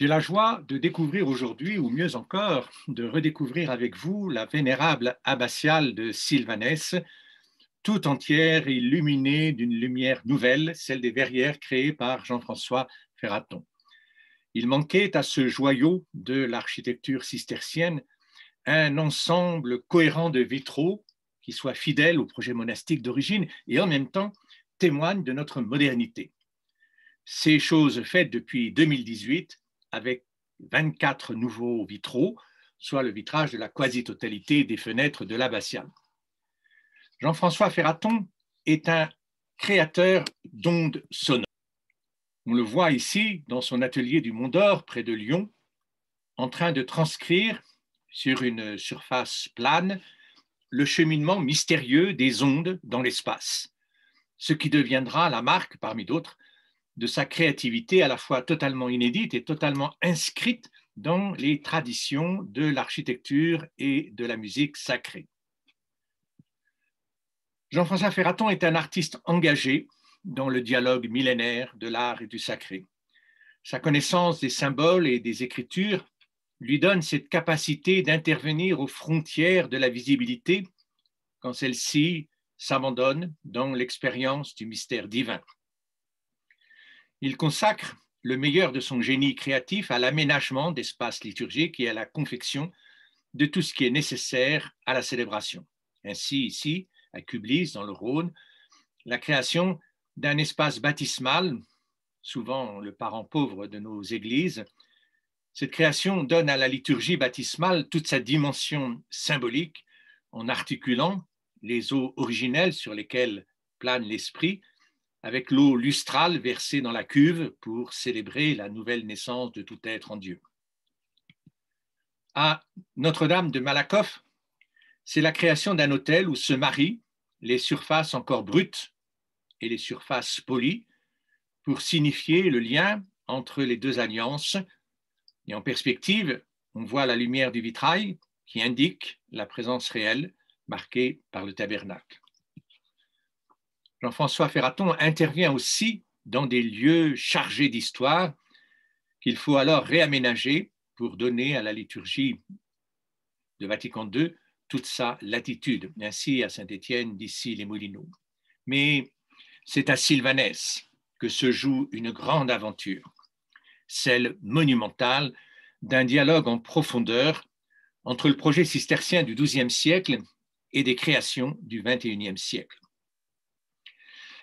J'ai la joie de découvrir aujourd'hui, ou mieux encore, de redécouvrir avec vous la vénérable abbatiale de Sylvanès, tout entière illuminée d'une lumière nouvelle, celle des verrières créées par Jean-François Ferraton. Il manquait à ce joyau de l'architecture cistercienne un ensemble cohérent de vitraux qui soit fidèle au projet monastique d'origine et en même temps témoigne de notre modernité. Ces choses faites depuis 2018 avec 24 nouveaux vitraux, soit le vitrage de la quasi-totalité des fenêtres de l'abbatiale. Jean-François Ferraton est un créateur d'ondes sonores. On le voit ici dans son atelier du Mont d'Or près de Lyon, en train de transcrire sur une surface plane le cheminement mystérieux des ondes dans l'espace, ce qui deviendra la marque, parmi d'autres, de sa créativité à la fois totalement inédite et totalement inscrite dans les traditions de l'architecture et de la musique sacrée. Jean-François Ferraton est un artiste engagé dans le dialogue millénaire de l'art et du sacré. Sa connaissance des symboles et des écritures lui donne cette capacité d'intervenir aux frontières de la visibilité quand celle-ci s'abandonne dans l'expérience du mystère divin. Il consacre le meilleur de son génie créatif à l'aménagement d'espaces liturgiques et à la confection de tout ce qui est nécessaire à la célébration. Ainsi, ici, à Cublis, dans le Rhône, la création d'un espace baptismal, souvent le parent pauvre de nos églises, cette création donne à la liturgie baptismale toute sa dimension symbolique en articulant les eaux originelles sur lesquelles plane l'esprit avec l'eau lustrale versée dans la cuve pour célébrer la nouvelle naissance de tout être en Dieu. À Notre-Dame de Malakoff, c'est la création d'un autel où se marient les surfaces encore brutes et les surfaces polies pour signifier le lien entre les deux alliances. Et en perspective, on voit la lumière du vitrail qui indique la présence réelle marquée par le tabernacle. Jean-François Ferraton intervient aussi dans des lieux chargés d'histoire qu'il faut alors réaménager pour donner à la liturgie de Vatican II toute sa latitude, ainsi à Saint-Étienne d'Issy-les-Moulineaux. Mais c'est à Sylvanès que se joue une grande aventure, celle monumentale d'un dialogue en profondeur entre le projet cistercien du XIIe siècle et des créations du XXIe siècle.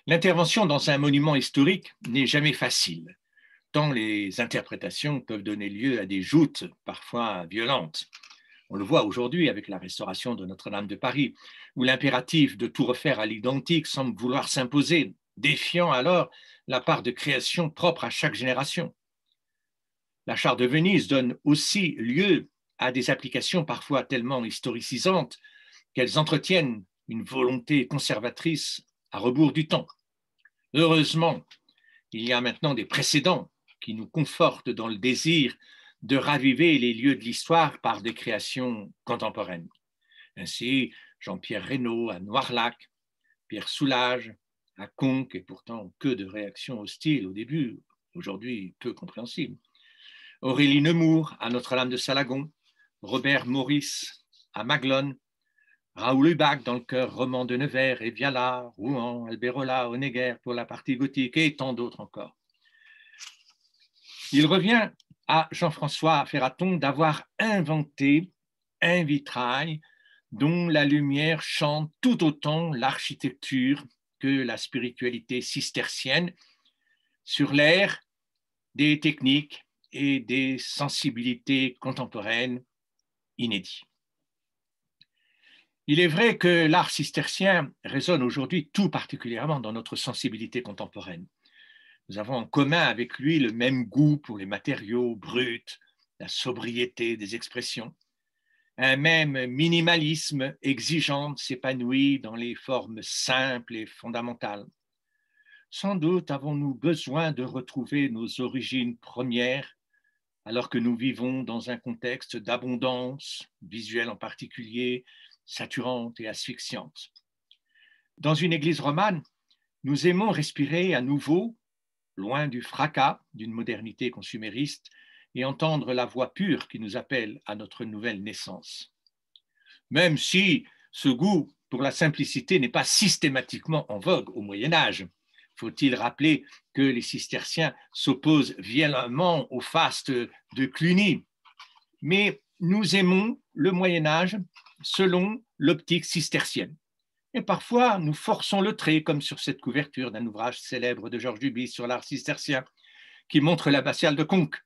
L'intervention dans un monument historique n'est jamais facile, tant les interprétations peuvent donner lieu à des joutes parfois violentes. On le voit aujourd'hui avec la restauration de Notre-Dame de Paris, où l'impératif de tout refaire à l'identique semble vouloir s'imposer, défiant alors la part de création propre à chaque génération. La Charte de Venise donne aussi lieu à des applications parfois tellement historicisantes qu'elles entretiennent une volonté conservatrice à rebours du temps. Heureusement, il y a maintenant des précédents qui nous confortent dans le désir de raviver les lieux de l'histoire par des créations contemporaines. Ainsi, Jean-Pierre Reynaud à Noirlac, Pierre Soulages à Conques, et pourtant que de réactions hostiles au début, aujourd'hui peu compréhensibles. Aurélie Nemours à Notre-Dame de Salagon, Robert Maurice à Maglone, Raoul Hubac dans le chœur roman de Nevers et Viala, Rouen, Alberola, Honegger pour la partie gothique et tant d'autres encore. Il revient à Jean-François Ferraton d'avoir inventé un vitrail dont la lumière chante tout autant l'architecture que la spiritualité cistercienne sur l'air des techniques et des sensibilités contemporaines inédites. Il est vrai que l'art cistercien résonne aujourd'hui tout particulièrement dans notre sensibilité contemporaine. Nous avons en commun avec lui le même goût pour les matériaux bruts, la sobriété des expressions. Un même minimalisme exigeant s'épanouit dans les formes simples et fondamentales. Sans doute avons-nous besoin de retrouver nos origines premières alors que nous vivons dans un contexte d'abondance, visuelle en particulier, saturante et asphyxiante. Dans une église romane, nous aimons respirer à nouveau, loin du fracas d'une modernité consumériste, et entendre la voix pure qui nous appelle à notre nouvelle naissance. Même si ce goût pour la simplicité n'est pas systématiquement en vogue au Moyen Âge. Faut-il rappeler que les cisterciens s'opposent violemment au faste de Cluny. Mais nous aimons le Moyen Âge selon l'optique cistercienne. Et parfois, nous forçons le trait, comme sur cette couverture d'un ouvrage célèbre de Georges Duby sur l'art cistercien, qui montre l'abbatiale de Conques,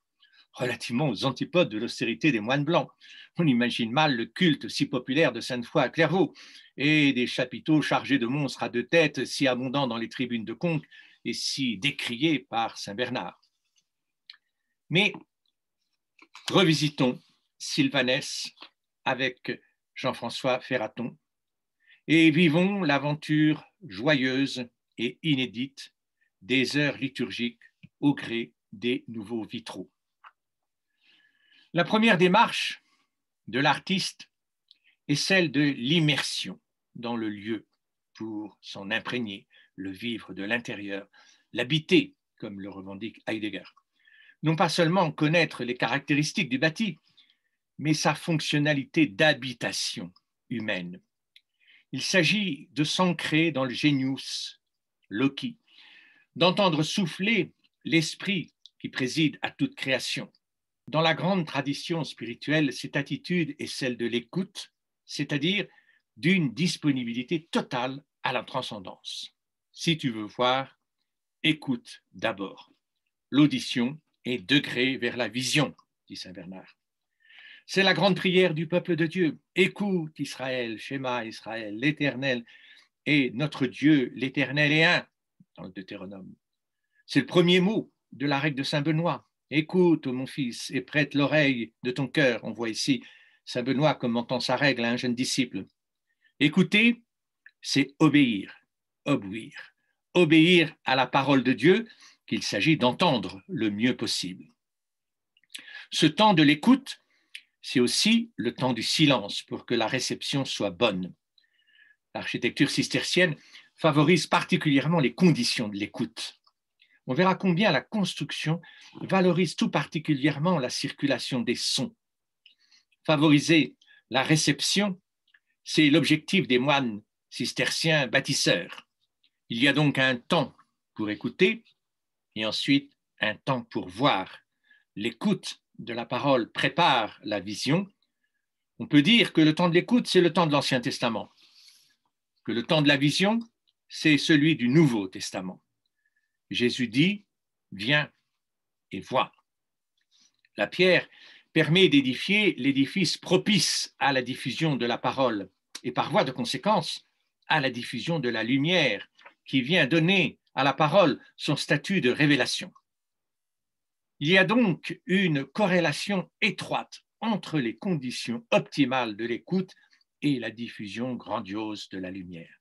relativement aux antipodes de l'austérité des moines blancs. On imagine mal le culte si populaire de Sainte-Foy à Clairvaux et des chapiteaux chargés de monstres à deux têtes si abondants dans les tribunes de Conques et si décriés par Saint Bernard. Mais revisitons Sylvanès avec Jean-François Ferraton et vivons l'aventure joyeuse et inédite des heures liturgiques au gré des nouveaux vitraux. La première démarche de l'artiste est celle de l'immersion dans le lieu pour s'en imprégner, le vivre de l'intérieur, l'habiter, comme le revendique Heidegger. Non pas seulement connaître les caractéristiques du bâti, mais sa fonctionnalité d'habitation humaine. Il s'agit de s'ancrer dans le genius loci, d'entendre souffler l'esprit qui préside à toute création. Dans la grande tradition spirituelle, cette attitude est celle de l'écoute, c'est-à-dire d'une disponibilité totale à la transcendance. Si tu veux voir, écoute d'abord. L'audition est degré vers la vision, dit Saint Bernard. C'est la grande prière du peuple de Dieu. Écoute Israël, Shema Israël, l'Éternel est notre Dieu, l'Éternel est un, dans le Deutéronome. C'est le premier mot de la règle de Saint Benoît. Écoute, mon fils, et prête l'oreille de ton cœur. On voit ici Saint Benoît commentant sa règle à un jeune disciple. Écouter, c'est obéir, obéir. Obéir à la parole de Dieu qu'il s'agit d'entendre le mieux possible. Ce temps de l'écoute, c'est aussi le temps du silence pour que la réception soit bonne. L'architecture cistercienne favorise particulièrement les conditions de l'écoute. On verra combien la construction valorise tout particulièrement la circulation des sons. Favoriser la réception, c'est l'objectif des moines cisterciens bâtisseurs. Il y a donc un temps pour écouter et ensuite un temps pour voir. L'écoute de la parole prépare la vision. On peut dire que le temps de l'écoute, c'est le temps de l'Ancien Testament, que le temps de la vision, c'est celui du Nouveau Testament. Jésus dit, viens et vois. La pierre permet d'édifier l'édifice propice à la diffusion de la parole et par voie de conséquence à la diffusion de la lumière qui vient donner à la parole son statut de révélation. Il y a donc une corrélation étroite entre les conditions optimales de l'écoute et la diffusion grandiose de la lumière.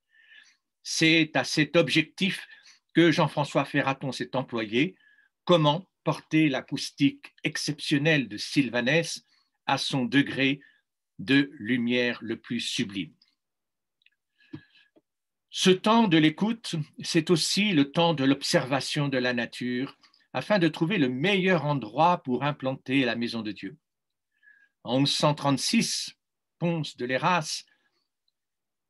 C'est à cet objectif que Jean-François Ferraton s'est employé, comment porter l'acoustique exceptionnelle de Sylvanès à son degré de lumière le plus sublime. Ce temps de l'écoute, c'est aussi le temps de l'observation de la nature, afin de trouver le meilleur endroit pour implanter la maison de Dieu. En 1136, Ponce de Léras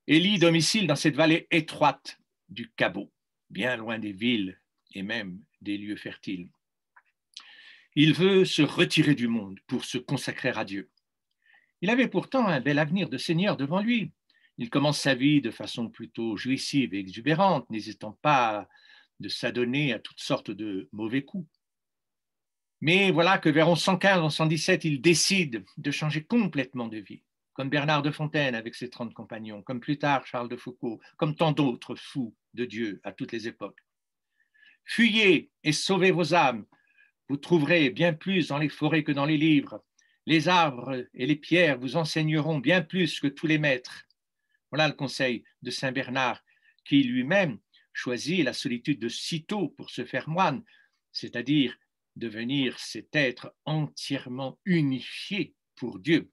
élit domicile dans cette vallée étroite du Cabot, bien loin des villes et même des lieux fertiles. Il veut se retirer du monde pour se consacrer à Dieu. Il avait pourtant un bel avenir de seigneur devant lui. Il commence sa vie de façon plutôt jouissive et exubérante, n'hésitant pas de s'adonner à toutes sortes de mauvais coups. Mais voilà que vers 1115-1117, il décide de changer complètement de vie, comme Bernard de Fontaine avec ses 30 compagnons, comme plus tard Charles de Foucault, comme tant d'autres fous de Dieu à toutes les époques. Fuyez et sauvez vos âmes. Vous trouverez bien plus dans les forêts que dans les livres. Les arbres et les pierres vous enseigneront bien plus que tous les maîtres. Voilà le conseil de Saint Bernard, qui lui-même choisit la solitude de Cîteaux pour se faire moine, c'est-à-dire devenir cet être entièrement unifié pour Dieu.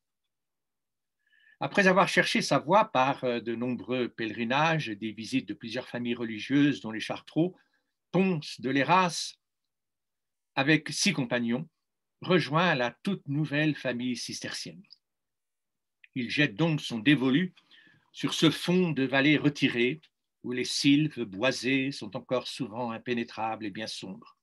Après avoir cherché sa voie par de nombreux pèlerinages et des visites de plusieurs familles religieuses, dont les Chartreux, Ponce de Léras, avec 6 compagnons, rejoint la toute nouvelle famille cistercienne. Il jette donc son dévolu sur ce fond de vallée retirée où les sylves boisées sont encore souvent impénétrables et bien sombres.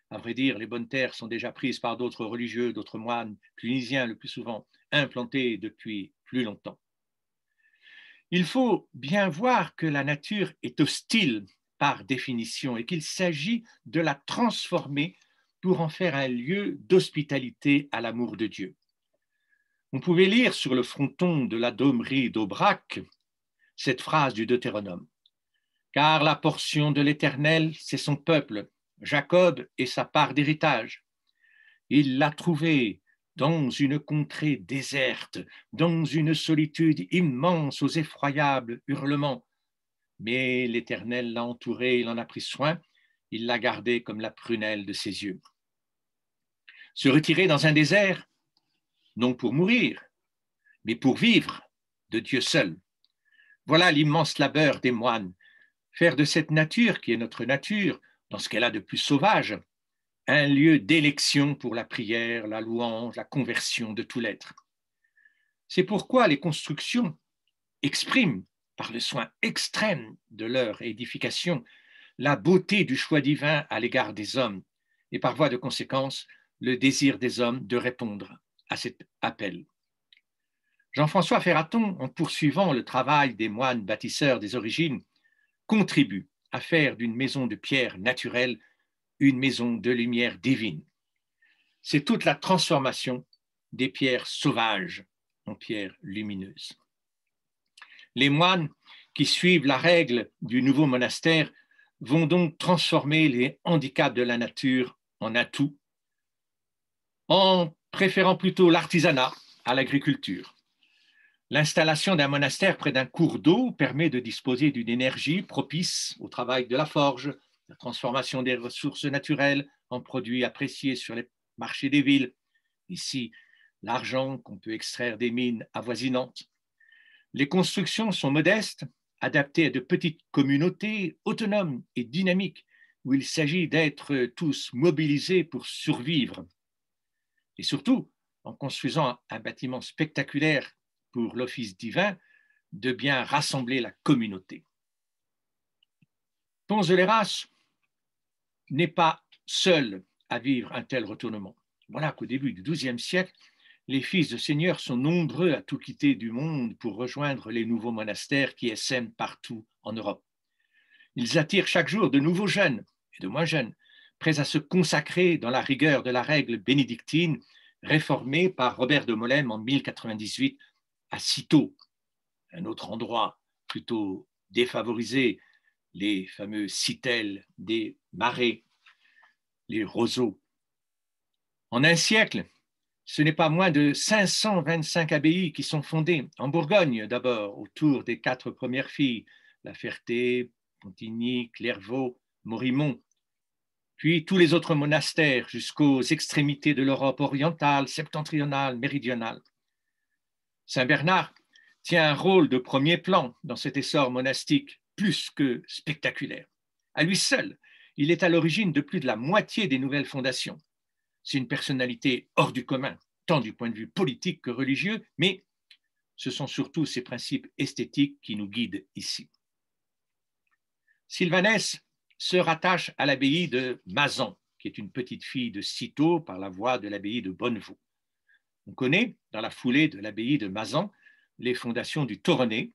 À vrai dire, les bonnes terres sont déjà prises par d'autres religieux, d'autres moines, tunisiens le plus souvent, implantés depuis plus longtemps. Il faut bien voir que la nature est hostile par définition et qu'il s'agit de la transformer pour en faire un lieu d'hospitalité à l'amour de Dieu. On pouvait lire sur le fronton de la domerie d'Aubrac cette phrase du Deutéronome. Car la portion de l'Éternel, c'est son peuple, Jacob et sa part d'héritage. Il l'a trouvé dans une contrée déserte, dans une solitude immense aux effroyables hurlements. Mais l'Éternel l'a entouré, il en a pris soin, il l'a gardé comme la prunelle de ses yeux. Se retirer dans un désert, non pour mourir, mais pour vivre de Dieu seul. Voilà l'immense labeur des moines, faire de cette nature qui est notre nature, dans ce qu'elle a de plus sauvage, un lieu d'élection pour la prière, la louange, la conversion de tout l'être. C'est pourquoi les constructions expriment, par le soin extrême de leur édification, la beauté du choix divin à l'égard des hommes et par voie de conséquence, le désir des hommes de répondre à cet appel. Jean-François Ferraton, en poursuivant le travail des moines bâtisseurs des origines, contribue à faire d'une maison de pierre naturelle une maison de lumière divine. C'est toute la transformation des pierres sauvages en pierres lumineuses. Les moines qui suivent la règle du nouveau monastère vont donc transformer les handicaps de la nature en atouts, en préférant plutôt l'artisanat à l'agriculture. L'installation d'un monastère près d'un cours d'eau permet de disposer d'une énergie propice au travail de la forge, la transformation des ressources naturelles en produits appréciés sur les marchés des villes. Ici, l'argent qu'on peut extraire des mines avoisinantes. Les constructions sont modestes, adaptées à de petites communautés autonomes et dynamiques où il s'agit d'être tous mobilisés pour survivre. Et surtout, en construisant un bâtiment spectaculaire pour l'office divin, de bien rassembler la communauté. Pons de l'Héras n'est pas seul à vivre un tel retournement. Voilà qu'au début du XIIe siècle, les fils de seigneurs sont nombreux à tout quitter du monde pour rejoindre les nouveaux monastères qui essaiment partout en Europe. Ils attirent chaque jour de nouveaux jeunes et de moins jeunes, prêts à se consacrer dans la rigueur de la règle bénédictine réformée par Robert de Molène en 1098 à Cîteaux, un autre endroit plutôt défavorisé, les fameux citelles des marais, les roseaux. En un siècle, ce n'est pas moins de 525 abbayes qui sont fondées, en Bourgogne d'abord, autour des 4 premières filles, La Ferté, Pontigny, Clairvaux, Morimont, puis tous les autres monastères jusqu'aux extrémités de l'Europe orientale, septentrionale, méridionale. Saint-Bernard tient un rôle de premier plan dans cet essor monastique plus que spectaculaire. À lui seul, il est à l'origine de plus de la moitié des nouvelles fondations. C'est une personnalité hors du commun, tant du point de vue politique que religieux, mais ce sont surtout ses principes esthétiques qui nous guident ici. Sylvanès se rattache à l'abbaye de Mazan, qui est une petite fille de Cîteaux par la voie de l'abbaye de Bonnevaux. On connaît, dans la foulée de l'abbaye de Mazan, les fondations du Toronnet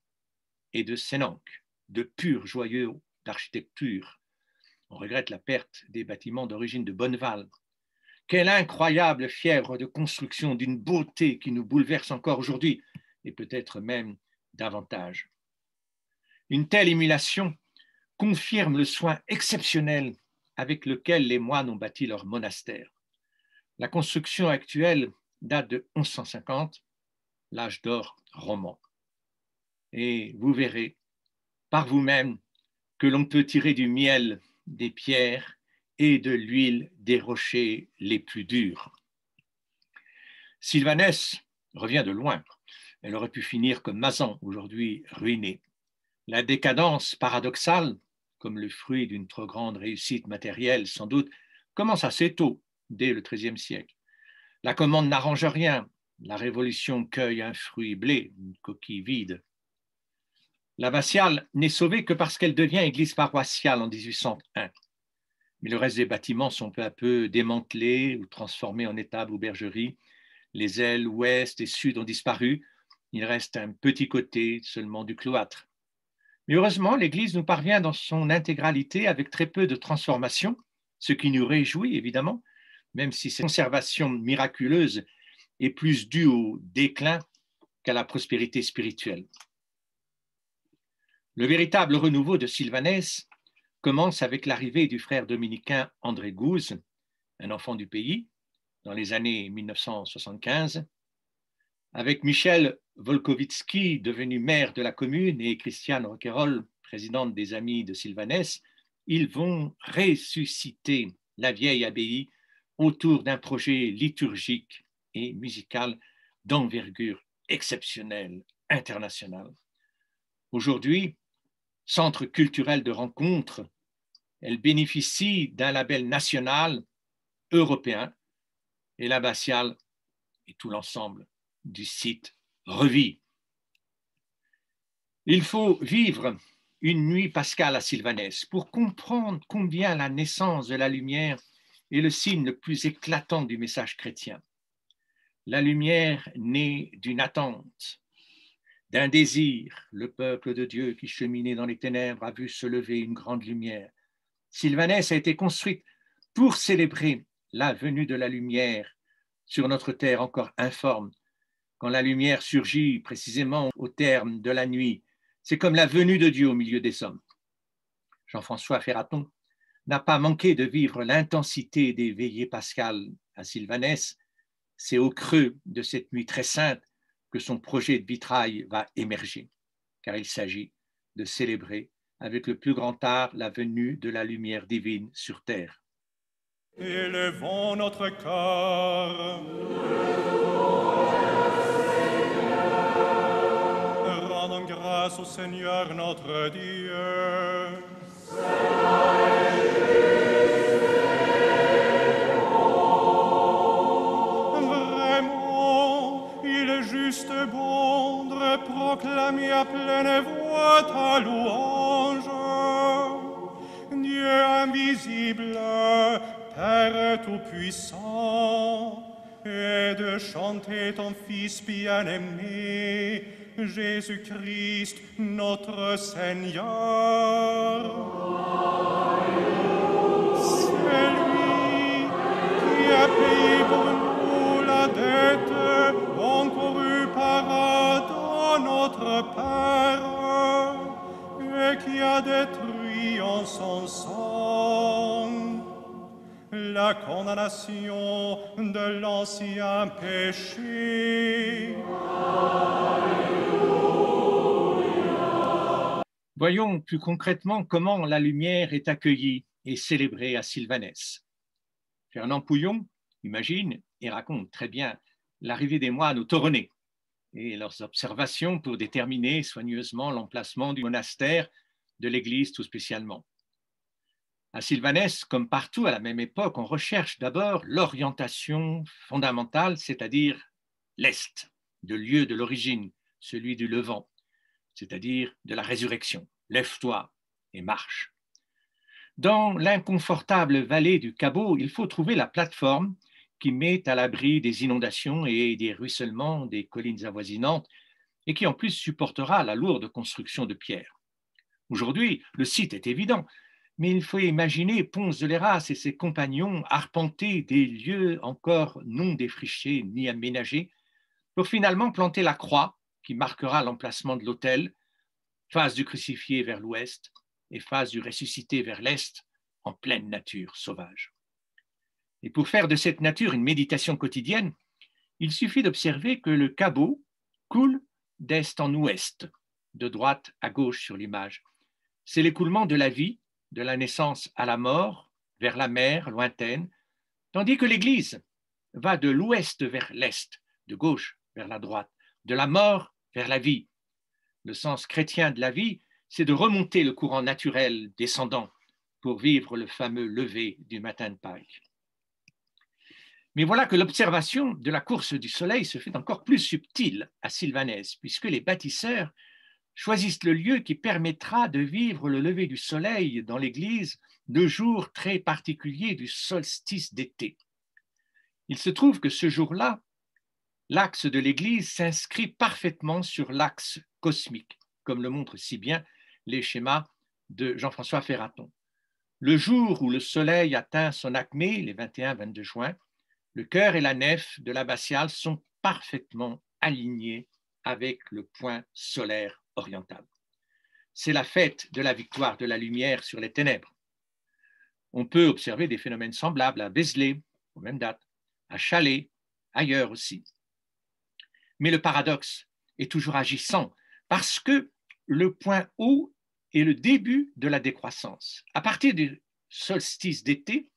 et de Sénanque, de purs joyaux d'architecture. On regrette la perte des bâtiments d'origine de Bonneval. Quelle incroyable fièvre de construction d'une beauté qui nous bouleverse encore aujourd'hui, et peut-être même davantage. Une telle émulation confirme le soin exceptionnel avec lequel les moines ont bâti leur monastère. La construction actuelle date de 1150, l'âge d'or roman. Et vous verrez par vous-même que l'on peut tirer du miel des pierres et de l'huile des rochers les plus durs. Sylvanès revient de loin. Elle aurait pu finir comme Mazan, aujourd'hui ruinée. La décadence paradoxale, comme le fruit d'une trop grande réussite matérielle sans doute, commence assez tôt, dès le XIIIe siècle. La commande n'arrange rien. La Révolution cueille un fruit blé, une coquille vide. L'abbatiale n'est sauvée que parce qu'elle devient église paroissiale en 1801. Mais le reste des bâtiments sont peu à peu démantelés ou transformés en étables ou bergeries. Les ailes ouest et sud ont disparu. Il reste un petit côté seulement du cloître. Mais heureusement, l'église nous parvient dans son intégralité avec très peu de transformations, ce qui nous réjouit évidemment, même si cette conservation miraculeuse est plus due au déclin qu'à la prospérité spirituelle. Le véritable renouveau de Sylvanès commence avec l'arrivée du frère dominicain André Gouze, un enfant du pays, dans les années 1975, avec Michel Volkovitsky, devenu maire de la commune, et Christiane Roquerolles, présidente des Amis de Sylvanès. Ils vont ressusciter la vieille abbaye autour d'un projet liturgique et musical d'envergure exceptionnelle, internationale. Aujourd'hui, centre culturel de rencontre, elle bénéficie d'un label national, européen, et l'abbatiale et tout l'ensemble du site revit. Il faut vivre une nuit pascale à Sylvanès pour comprendre combien la naissance de la lumière est le signe le plus éclatant du message chrétien. La lumière naît d'une attente, d'un désir. Le peuple de Dieu qui cheminait dans les ténèbres a vu se lever une grande lumière. Sylvanès a été construite pour célébrer la venue de la lumière sur notre terre encore informe. Quand la lumière surgit précisément au terme de la nuit, c'est comme la venue de Dieu au milieu des hommes. Jean-François Ferraton n'a pas manqué de vivre l'intensité des veillées pascales à Sylvanès. C'est au creux de cette nuit très sainte que son projet de vitrail va émerger, car il s'agit de célébrer avec le plus grand art la venue de la lumière divine sur terre. Élevons notre cœur. Rendons grâce au Seigneur notre Dieu. Vraiment, il est juste bon de proclamer à pleine voix ta louange. Dieu invisible, Père tout-puissant, et de chanter ton Fils bien-aimé, Jésus-Christ, notre Seigneur. C'est lui qui a payé pour nous la dette encourue par Adam, notre Père, et qui a détruit en son sang la condamnation de l'ancien péché. Voyons plus concrètement comment la lumière est accueillie et célébrée à Sylvanès. Fernand Pouillon imagine et raconte très bien l'arrivée des moines au Toronnet et leurs observations pour déterminer soigneusement l'emplacement du monastère, de l'église tout spécialement. À Sylvanès, comme partout à la même époque, on recherche d'abord l'orientation fondamentale, c'est-à-dire l'Est, le lieu de l'origine, celui du Levant, c'est-à-dire de la résurrection. Lève-toi et marche. Dans l'inconfortable vallée du Cabot, il faut trouver la plateforme qui met à l'abri des inondations et des ruissellements des collines avoisinantes et qui en plus supportera la lourde construction de pierre. Aujourd'hui, le site est évident, mais il faut imaginer Ponce de Léras et ses compagnons arpenter des lieux encore non défrichés ni aménagés pour finalement planter la croix qui marquera l'emplacement de l'autel, face du crucifié vers l'ouest et face du ressuscité vers l'est, en pleine nature sauvage. Et pour faire de cette nature une méditation quotidienne, il suffit d'observer que le Cabot coule d'est en ouest, de droite à gauche sur l'image. C'est l'écoulement de la vie, de la naissance à la mort, vers la mer lointaine, tandis que l'Église va de l'ouest vers l'est, de gauche vers la droite, de la mort vers la vie. Le sens chrétien de la vie, c'est de remonter le courant naturel descendant pour vivre le fameux lever du matin de Pâques. Mais voilà que l'observation de la course du soleil se fait encore plus subtile à Sylvanès, puisque les bâtisseurs choisissent le lieu qui permettra de vivre le lever du soleil dans l'église le jour très particulier du solstice d'été. Il se trouve que ce jour-là, l'axe de l'église s'inscrit parfaitement sur l'axe cosmique, comme le montrent si bien les schémas de Jean-François Ferraton. Le jour où le soleil atteint son acmé, les 21-22 juin, le chœur et la nef de l'abbatiale sont parfaitement alignés avec le point solaire oriental. C'est la fête de la victoire de la lumière sur les ténèbres. On peut observer des phénomènes semblables à Vézelay, aux mêmes dates, à Chalais, ailleurs aussi. Mais le paradoxe est toujours agissant parce que le point haut est le début de la décroissance. À partir du solstice d'été,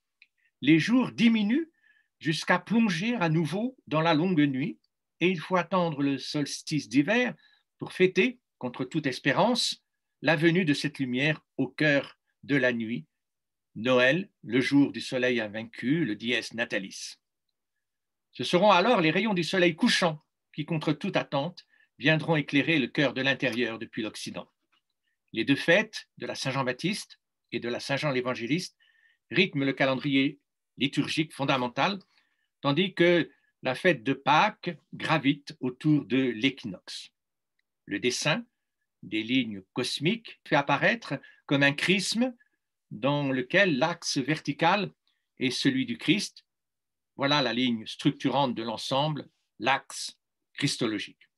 les jours diminuent jusqu'à plonger à nouveau dans la longue nuit et il faut attendre le solstice d'hiver pour fêter, contre toute espérance, la venue de cette lumière au cœur de la nuit. Noël, le jour du soleil invaincu, le dies natalis. Ce seront alors les rayons du soleil couchant qui, contre toute attente, viendront éclairer le cœur de l'intérieur depuis l'Occident. Les deux fêtes de la Saint-Jean-Baptiste et de la Saint-Jean l'Évangéliste rythment le calendrier liturgique fondamental, tandis que la fête de Pâques gravite autour de l'équinoxe. Le dessin des lignes cosmiques fait apparaître comme un chrisme dans lequel l'axe vertical est celui du Christ. Voilà la ligne structurante de l'ensemble, l'axe christologique.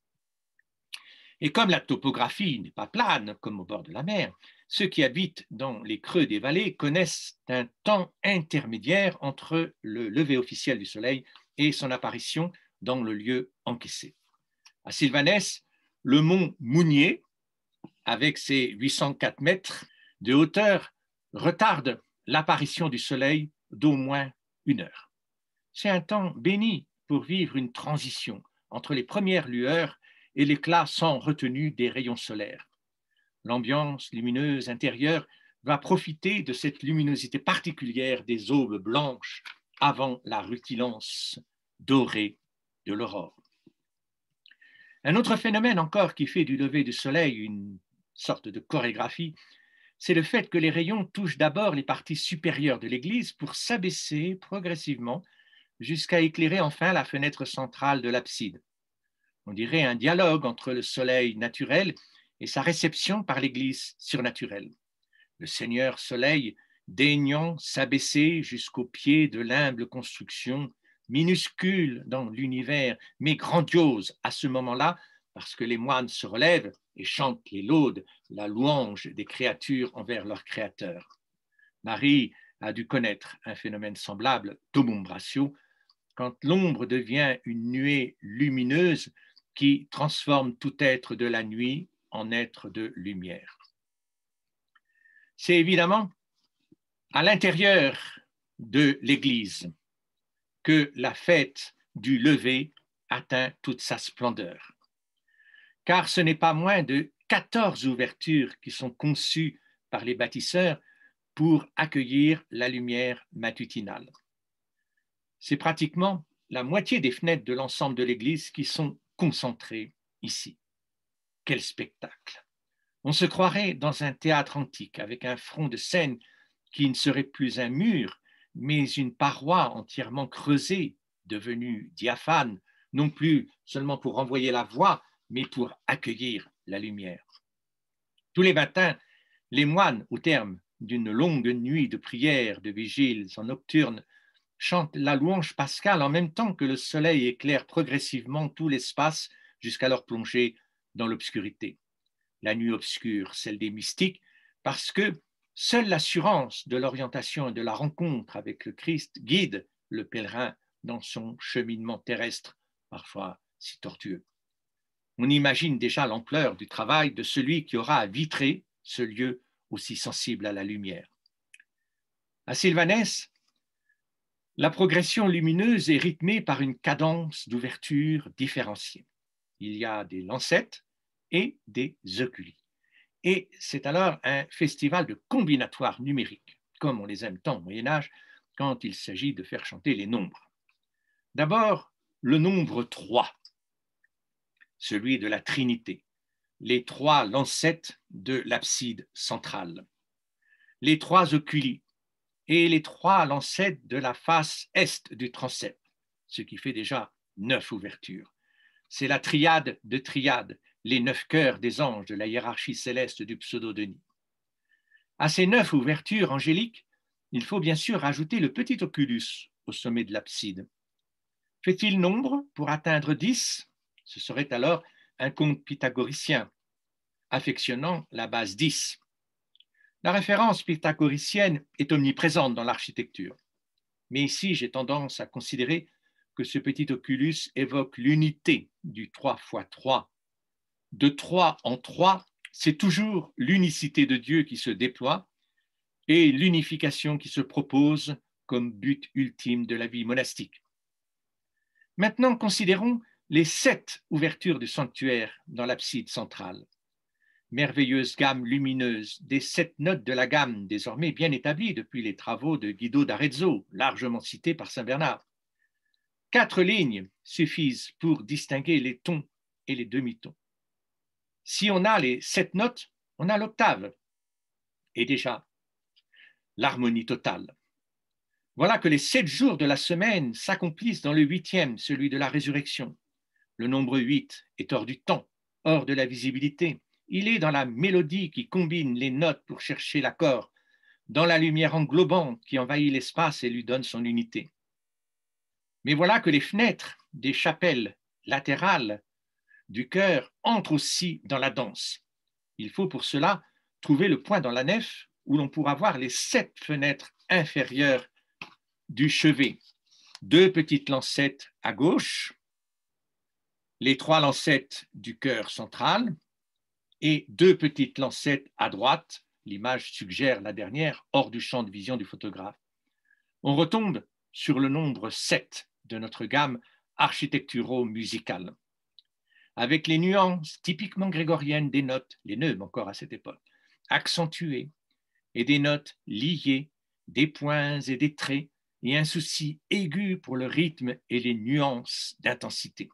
Et comme la topographie n'est pas plane, comme au bord de la mer, ceux qui habitent dans les creux des vallées connaissent un temps intermédiaire entre le lever officiel du soleil et son apparition dans le lieu encaissé. À Sylvanès, le mont Mounier, avec ses 804 mètres de hauteur, retarde l'apparition du soleil d'au moins 1 heure. C'est un temps béni pour vivre une transition entre les premières lueurs et l'éclat sans retenue des rayons solaires. L'ambiance lumineuse intérieure va profiter de cette luminosité particulière des aubes blanches avant la rutilance dorée de l'aurore. Un autre phénomène encore qui fait du lever du soleil une sorte de chorégraphie, c'est le fait que les rayons touchent d'abord les parties supérieures de l'église pour s'abaisser progressivement jusqu'à éclairer enfin la fenêtre centrale de l'abside. On dirait un dialogue entre le soleil naturel et sa réception par l'église surnaturelle. Le Seigneur Soleil daignant s'abaisser jusqu'au pied de l'humble construction, minuscule dans l'univers, mais grandiose à ce moment-là, parce que les moines se relèvent et chantent les laudes, la louange des créatures envers leur Créateur. Marie a dû connaître un phénomène semblable, Tomumbratio, quand l'ombre devient une nuée lumineuse qui transforme tout être de la nuit en être de lumière. C'est évidemment à l'intérieur de l'Église que la fête du lever atteint toute sa splendeur. Car ce n'est pas moins de 14 ouvertures qui sont conçues par les bâtisseurs pour accueillir la lumière matutinale. C'est pratiquement la moitié des fenêtres de l'ensemble de l'église qui sont concentrées ici. Quel spectacle! On se croirait dans un théâtre antique avec un front de scène qui ne serait plus un mur, mais une paroi entièrement creusée, devenue diaphane, non plus seulement pour renvoyer la voix, mais pour accueillir la lumière. Tous les matins, les moines, au terme d'une longue nuit de prières, de vigiles en nocturne, chantent la louange pascale en même temps que le soleil éclaire progressivement tout l'espace jusqu'à leur plongée dans l'obscurité. La nuit obscure, celle des mystiques, parce que seule l'assurance de l'orientation et de la rencontre avec le Christ guide le pèlerin dans son cheminement terrestre, parfois si tortueux. On imagine déjà l'ampleur du travail de celui qui aura à vitrer ce lieu aussi sensible à la lumière. À Sylvanès, la progression lumineuse est rythmée par une cadence d'ouverture différenciée. Il y a des lancettes et des oculi. Et c'est alors un festival de combinatoires numériques, comme on les aime tant au Moyen-Âge, quand il s'agit de faire chanter les nombres. D'abord, le nombre 3, celui de la Trinité, les 3 lancettes de l'abside centrale, les 3 oculi et les 3 lancettes de la face est du transept, ce qui fait déjà 9 ouvertures. C'est la triade de triades, les 9 chœurs des anges de la hiérarchie céleste du pseudo-Denis. À ces 9 ouvertures angéliques, il faut bien sûr ajouter le petit oculus au sommet de l'abside. Fait-il nombre pour atteindre 10? Ce serait alors un compte pythagoricien, affectionnant la base 10. La référence pythagoricienne est omniprésente dans l'architecture. Mais ici, j'ai tendance à considérer que ce petit oculus évoque l'unité du 3 x 3. De 3 en 3, c'est toujours l'unicité de Dieu qui se déploie et l'unification qui se propose comme but ultime de la vie monastique. Maintenant, considérons les 7 ouvertures du sanctuaire dans l'abside centrale. Merveilleuse gamme lumineuse des 7 notes de la gamme, désormais bien établie depuis les travaux de Guido d'Arezzo, largement cités par saint Bernard. 4 lignes suffisent pour distinguer les tons et les demi-tons. Si on a les 7 notes, on a l'octave et déjà l'harmonie totale. Voilà que les 7 jours de la semaine s'accomplissent dans le 8e, celui de la résurrection. Le nombre 8 est hors du temps, hors de la visibilité. Il est dans la mélodie qui combine les notes pour chercher l'accord, dans la lumière englobante qui envahit l'espace et lui donne son unité. Mais voilà que les fenêtres des chapelles latérales du chœur entrent aussi dans la danse. Il faut pour cela trouver le point dans la nef où l'on pourra voir les 7 fenêtres inférieures du chevet. 2 petites lancettes à gauche, les 3 lancettes du chœur central et 2 petites lancettes à droite. L'image suggère la dernière, hors du champ de vision du photographe. On retombe sur le nombre 7 de notre gamme architecturo-musicale, avec les nuances typiquement grégoriennes des notes, les neumes encore à cette époque, accentuées, et des notes liées, des points et des traits, et un souci aigu pour le rythme et les nuances d'intensité.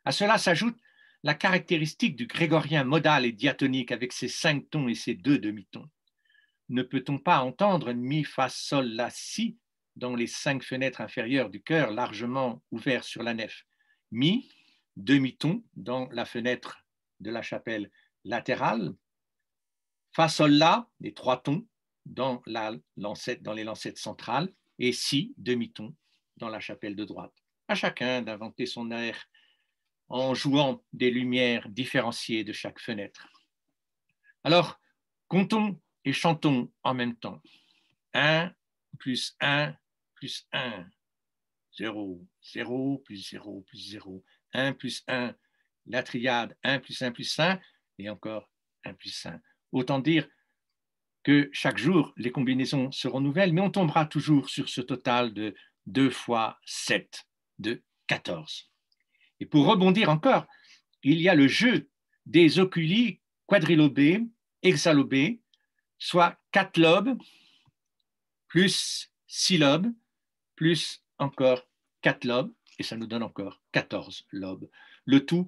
À cela s'ajoute la caractéristique du grégorien modal et diatonique avec ses 5 tons et ses 2 demi-tons. Ne peut-on pas entendre mi, fa, sol, la, si dans les 5 fenêtres inférieures du chœur largement ouvertes sur la nef? Mi, demi-ton dans la fenêtre de la chapelle latérale, fa, sol, la, les 3 tons dans les lancettes centrales, et si, demi-ton dans la chapelle de droite. À chacun d'inventer son air en jouant des lumières différenciées de chaque fenêtre. Alors, comptons et chantons en même temps. 1 plus 1 plus 1, 0, 0 plus 0 plus 0, 1 plus 1, la triade 1 plus 1 plus 1, et encore 1 plus 1. Autant dire que chaque jour, les combinaisons seront nouvelles, mais on tombera toujours sur ce total de 2 fois 7, de 14. Et pour rebondir encore, il y a le jeu des oculi quadrilobés, hexalobés, soit 4 lobes, plus 6 lobes, plus encore 4 lobes, et ça nous donne encore 14 lobes. Le tout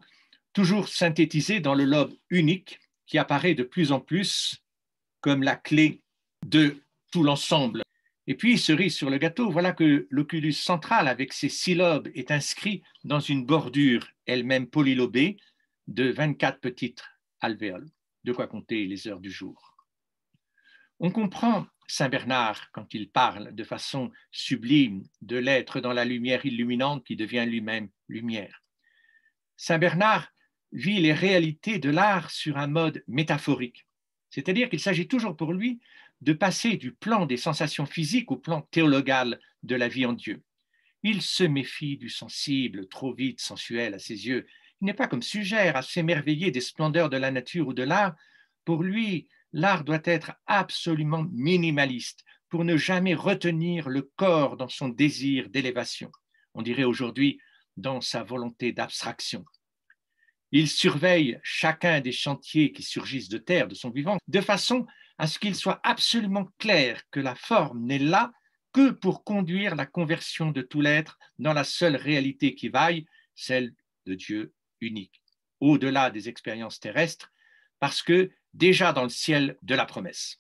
toujours synthétisé dans le lobe unique qui apparaît de plus en plus comme la clé de tout l'ensemble. Et puis, cerise sur le gâteau, voilà que l'oculus central avec ses 6 lobes est inscrit dans une bordure elle-même polylobée de 24 petites alvéoles. De quoi compter les heures du jour. On comprend saint Bernard quand il parle de façon sublime de l'être dans la lumière illuminante qui devient lui-même lumière. Saint Bernard vit les réalités de l'art sur un mode métaphorique, c'est-à-dire qu'il s'agit toujours pour lui de passer du plan des sensations physiques au plan théologal de la vie en Dieu. Il se méfie du sensible, trop vite sensuel à ses yeux. Il n'est pas comme Suger à s'émerveiller des splendeurs de la nature ou de l'art. Pour lui, l'art doit être absolument minimaliste pour ne jamais retenir le corps dans son désir d'élévation. On dirait aujourd'hui dans sa volonté d'abstraction. Il surveille chacun des chantiers qui surgissent de terre, de son vivant, de façon à ce qu'il soit absolument clair que la forme n'est là que pour conduire la conversion de tout l'être dans la seule réalité qui vaille, celle de Dieu unique, au-delà des expériences terrestres, parce que déjà dans le ciel de la promesse.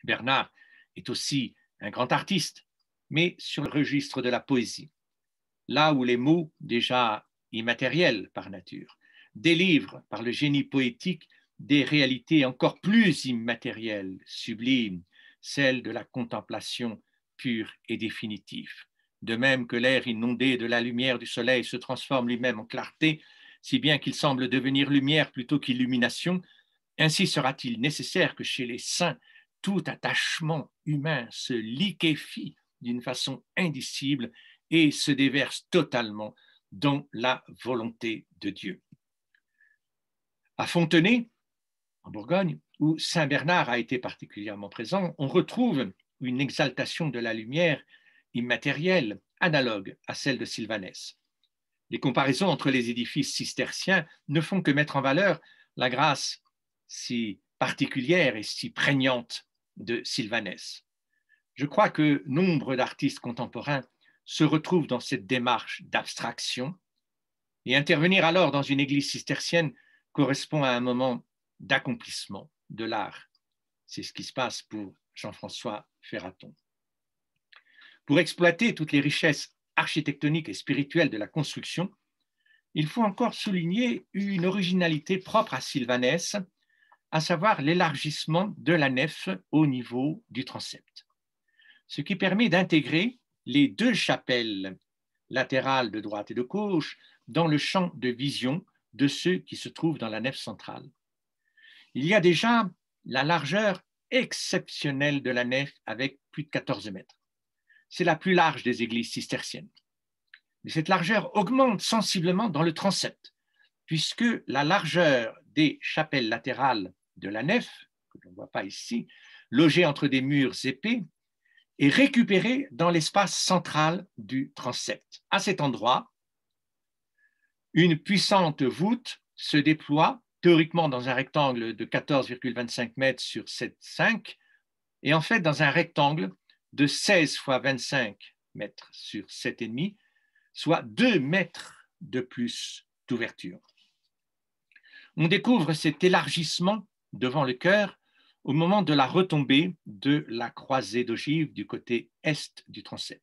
Bernard est aussi un grand artiste, mais sur le registre de la poésie, là où les mots, déjà immatériels par nature, délivrent par le génie poétique des réalités encore plus immatérielles, sublimes, celles de la contemplation pure et définitive. De même que l'air inondé de la lumière du soleil se transforme lui-même en clarté, si bien qu'il semble devenir lumière plutôt qu'illumination, ainsi sera-t-il nécessaire que chez les saints, tout attachement humain se liquéfie d'une façon indicible et se déverse totalement dans la volonté de Dieu. À Fontenay, en Bourgogne, où Saint Bernard a été particulièrement présent, on retrouve une exaltation de la lumière immatérielle, analogue à celle de Sylvanès. Les comparaisons entre les édifices cisterciens ne font que mettre en valeur la grâce si particulière et si prégnante de Sylvanès. Je crois que nombre d'artistes contemporains se retrouvent dans cette démarche d'abstraction, et intervenir alors dans une église cistercienne correspond à un moment d'accomplissement de l'art. C'est ce qui se passe pour Jean-François Ferraton. Pour exploiter toutes les richesses architectoniques et spirituelles de la construction, il faut encore souligner une originalité propre à Sylvanès, à savoir l'élargissement de la nef au niveau du transept, ce qui permet d'intégrer les deux chapelles latérales de droite et de gauche dans le champ de vision de ceux qui se trouvent dans la nef centrale. Il y a déjà la largeur exceptionnelle de la nef avec plus de 14 mètres. C'est la plus large des églises cisterciennes. Mais cette largeur augmente sensiblement dans le transept, puisque la largeur des chapelles latérales de la nef, que l'on ne voit pas ici, logée entre des murs épais, est récupérée dans l'espace central du transept. À cet endroit, une puissante voûte se déploie théoriquement dans un rectangle de 14,25 mètres sur 7,5 et en fait dans un rectangle de 16 fois 25 mètres sur 7,5, soit 2 mètres de plus d'ouverture. On découvre cet élargissement devant le chœur au moment de la retombée de la croisée d'ogives du côté est du transept.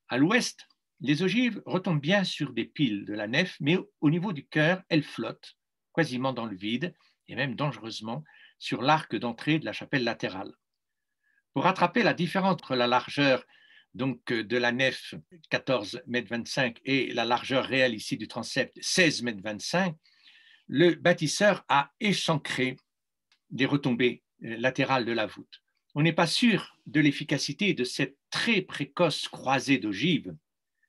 À l'ouest, les ogives retombent bien sur des piles de la nef, mais au niveau du chœur, elles flottent quasiment dans le vide et même dangereusement sur l'arc d'entrée de la chapelle latérale. Pour rattraper la différence entre la largeur donc, de la nef 14,25 mètres et la largeur réelle ici du transept 16,25 mètres, le bâtisseur a échancré des retombées latérales de la voûte. On n'est pas sûr de l'efficacité de cette très précoce croisée d'ogives,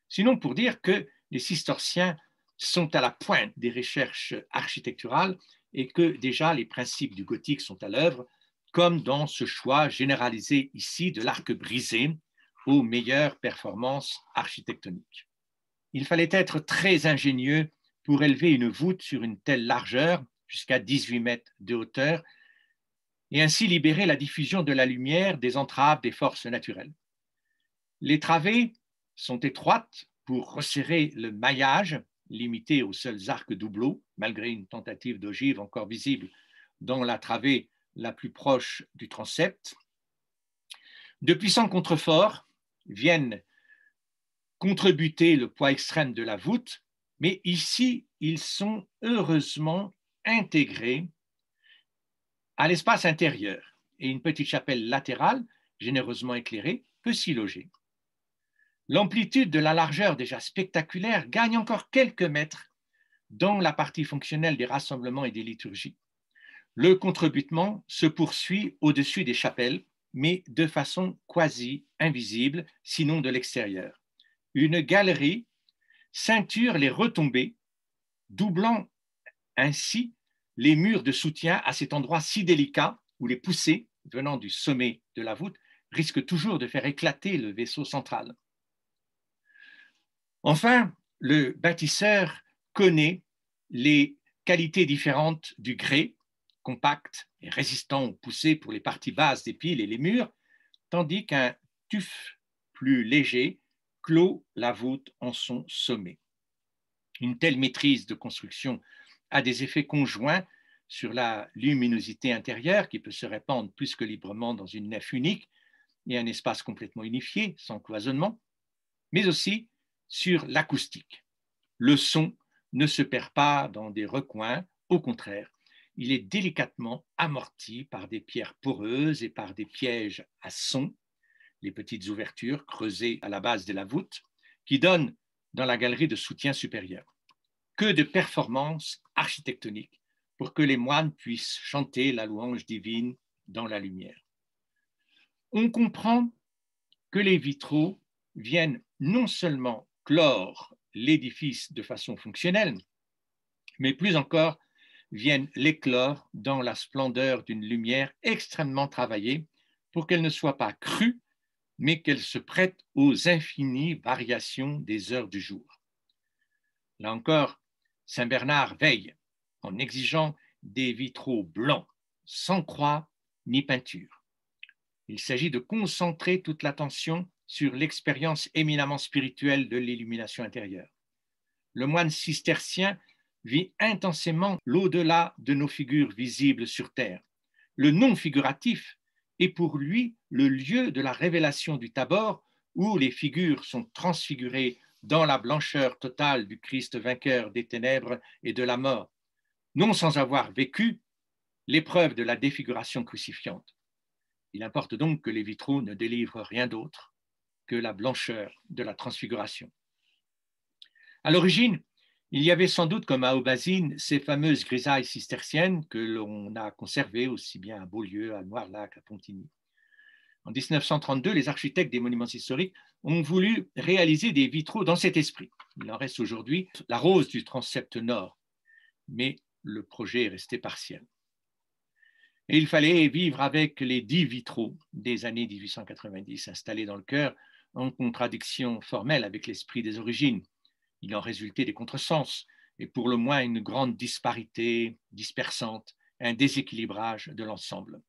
sinon pour dire que les cisterciens sont à la pointe des recherches architecturales et que déjà les principes du gothique sont à l'œuvre, comme dans ce choix généralisé ici de l'arc brisé aux meilleures performances architectoniques. Il fallait être très ingénieux pour élever une voûte sur une telle largeur, jusqu'à 18 mètres de hauteur, et ainsi libérer la diffusion de la lumière des entraves des forces naturelles. Les travées sont étroites pour resserrer le maillage, limité aux seuls arcs doubleaux, malgré une tentative d'ogive encore visible dans la travée la plus proche du transept. De puissants contreforts viennent contrebuter le poids extrême de la voûte, mais ici, ils sont heureusement intégrés à l'espace intérieur et une petite chapelle latérale, généreusement éclairée, peut s'y loger. L'amplitude de la largeur déjà spectaculaire gagne encore quelques mètres dans la partie fonctionnelle des rassemblements et des liturgies. Le contrebutement se poursuit au-dessus des chapelles, mais de façon quasi invisible, sinon de l'extérieur. Une galerie ceinture les retombées, doublant ainsi les murs de soutien à cet endroit si délicat où les poussées venant du sommet de la voûte risquent toujours de faire éclater le vaisseau central. Enfin, le bâtisseur connaît les qualités différentes du grès, compact et résistant aux poussées pour les parties basses des piles et les murs, tandis qu'un tuf plus léger clôt la voûte en son sommet. Une telle maîtrise de construction a des effets conjoints sur la luminosité intérieure qui peut se répandre plus que librement dans une nef unique et un espace complètement unifié, sans cloisonnement, mais aussi sur l'acoustique. Le son ne se perd pas dans des recoins, au contraire, il est délicatement amorti par des pierres poreuses et par des pièges à son, les petites ouvertures creusées à la base de la voûte, qui donnent dans la galerie de soutien supérieur. Que de performances architectoniques pour que les moines puissent chanter la louange divine dans la lumière. On comprend que les vitraux viennent non seulement clore l'édifice de façon fonctionnelle, mais plus encore viennent l'éclore dans la splendeur d'une lumière extrêmement travaillée pour qu'elle ne soit pas crue, mais qu'elle se prête aux infinies variations des heures du jour. Là encore, Saint Bernard veille en exigeant des vitraux blancs, sans croix ni peinture. Il s'agit de concentrer toute l'attention sur l'expérience éminemment spirituelle de l'illumination intérieure. Le moine cistercien vit intensément l'au-delà de nos figures visibles sur terre. Le non figuratif est pour lui le lieu de la révélation du Tabor où les figures sont transfigurées dans la blancheur totale du Christ vainqueur des ténèbres et de la mort, non sans avoir vécu l'épreuve de la défiguration crucifiante. Il importe donc que les vitraux ne délivrent rien d'autre que la blancheur de la transfiguration. À l'origine, il y avait sans doute comme à Aubazine ces fameuses grisailles cisterciennes que l'on a conservées aussi bien à Beaulieu, à Noirlac, à Pontigny. En 1932, les architectes des monuments historiques ont voulu réaliser des vitraux dans cet esprit. Il en reste aujourd'hui la rose du transept nord, mais le projet est resté partiel. Et il fallait vivre avec les 10 vitraux des années 1890 installés dans le chœur en contradiction formelle avec l'esprit des origines. Il en résultait des contresens et pour le moins une grande disparité dispersante, un déséquilibrage de l'ensemble.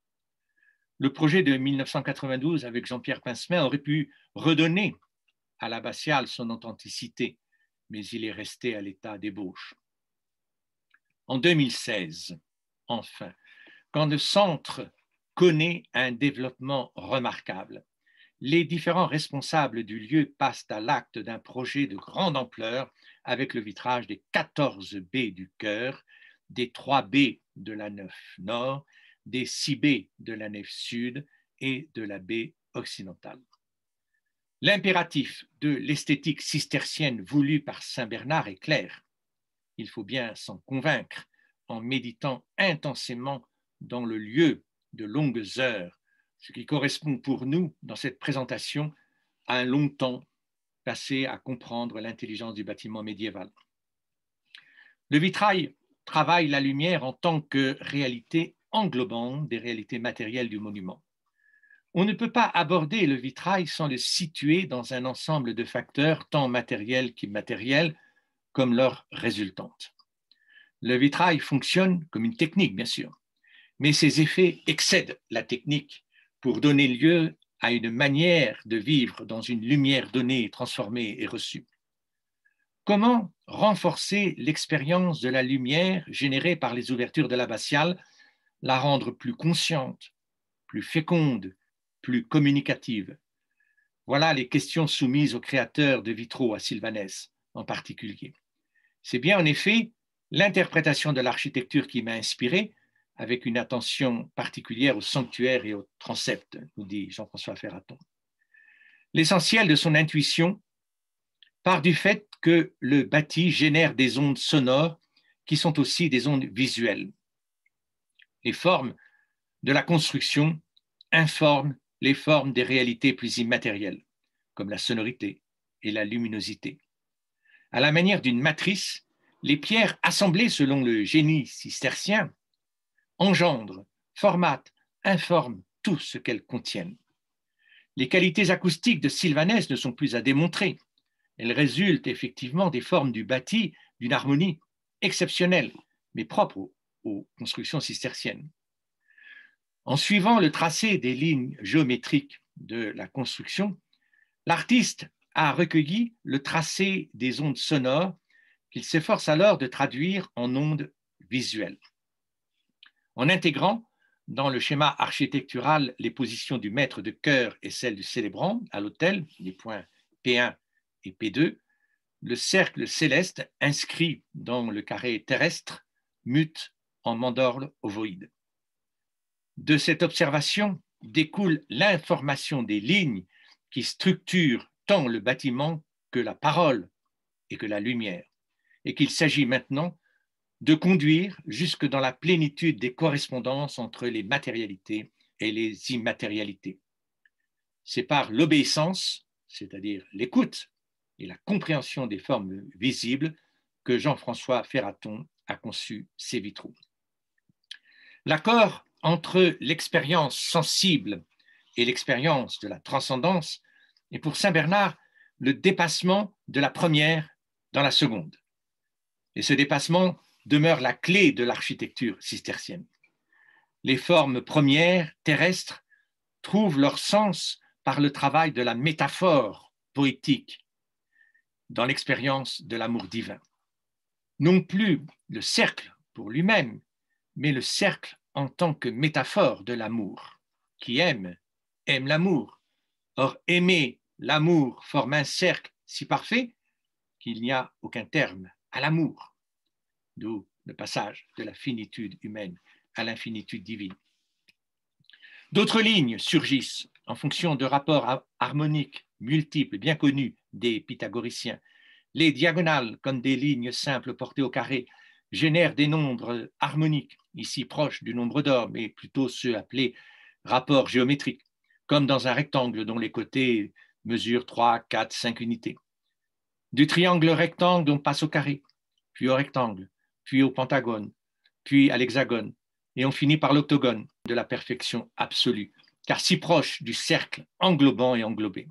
Le projet de 1992 avec Jean-Pierre Pincemin aurait pu redonner à l'abbatiale son authenticité, mais il est resté à l'état d'ébauche. En 2016, enfin, quand le centre connaît un développement remarquable, les différents responsables du lieu passent à l'acte d'un projet de grande ampleur avec le vitrage des 14 baies du chœur, des 3 baies de la nef nord, des 6 baies de la nef sud et de la baie occidentale. L'impératif de l'esthétique cistercienne voulue par Saint Bernard est clair. Il faut bien s'en convaincre en méditant intensément dans le lieu de longues heures, ce qui correspond pour nous dans cette présentation à un long temps passé à comprendre l'intelligence du bâtiment médiéval. Le vitrail travaille la lumière en tant que réalité englobante des réalités matérielles du monument. On ne peut pas aborder le vitrail sans le situer dans un ensemble de facteurs tant matériels qu'immatériels comme leur résultante. Le vitrail fonctionne comme une technique, bien sûr, mais ses effets excèdent la technique pour donner lieu à une manière de vivre dans une lumière donnée, transformée et reçue. Comment renforcer l'expérience de la lumière générée par les ouvertures de l'abbatiale, la rendre plus consciente, plus féconde, plus communicative? Voilà les questions soumises au créateur de vitraux à Sylvanès en particulier. C'est bien en effet l'interprétation de l'architecture qui m'a inspiré, avec une attention particulière au sanctuaire et au transept, nous dit Jean-François Ferraton. L'essentiel de son intuition part du fait que le bâti génère des ondes sonores qui sont aussi des ondes visuelles. Les formes de la construction informent les formes des réalités plus immatérielles, comme la sonorité et la luminosité. À la manière d'une matrice, les pierres assemblées selon le génie cistercien engendrent, formatent, informent tout ce qu'elles contiennent. Les qualités acoustiques de Sylvanès ne sont plus à démontrer. Elles résultent effectivement des formes du bâti, d'une harmonie exceptionnelle, mais propre aux constructions cisterciennes. En suivant le tracé des lignes géométriques de la construction, l'artiste a recueilli le tracé des ondes sonores qu'il s'efforce alors de traduire en ondes visuelles. En intégrant dans le schéma architectural les positions du maître de chœur et celles du célébrant à l'autel, les points P1 et P2, le cercle céleste inscrit dans le carré terrestre mute en mandorle ovoïde. De cette observation découle l'information des lignes qui structurent tant le bâtiment que la parole et que la lumière, et qu'il s'agit maintenant de conduire jusque dans la plénitude des correspondances entre les matérialités et les immatérialités. C'est par l'obéissance, c'est-à-dire l'écoute et la compréhension des formes visibles, que Jean-François Ferraton a conçu ces vitraux. L'accord entre l'expérience sensible et l'expérience de la transcendance est pour Saint-Bernard le dépassement de la première dans la seconde. Et ce dépassement demeure la clé de l'architecture cistercienne. Les formes premières, terrestres, trouvent leur sens par le travail de la métaphore poétique dans l'expérience de l'amour divin. Non plus le cercle pour lui-même, mais le cercle en tant que métaphore de l'amour. Qui aime l'amour. Or, aimer l'amour forme un cercle si parfait qu'il n'y a aucun terme à l'amour. D'où le passage de la finitude humaine à l'infinitude divine. D'autres lignes surgissent en fonction de rapports harmoniques multiples bien connus des pythagoriciens. Les diagonales, comme des lignes simples portées au carré, génèrent des nombres harmoniques, ici proches du nombre d'or, mais plutôt ceux appelés rapports géométriques, comme dans un rectangle dont les côtés mesurent 3, 4, 5 unités. Du triangle rectangle, on passe au carré, puis au rectangle, puis au pentagone, puis à l'hexagone, et on finit par l'octogone de la perfection absolue, car si proche du cercle englobant et englobé.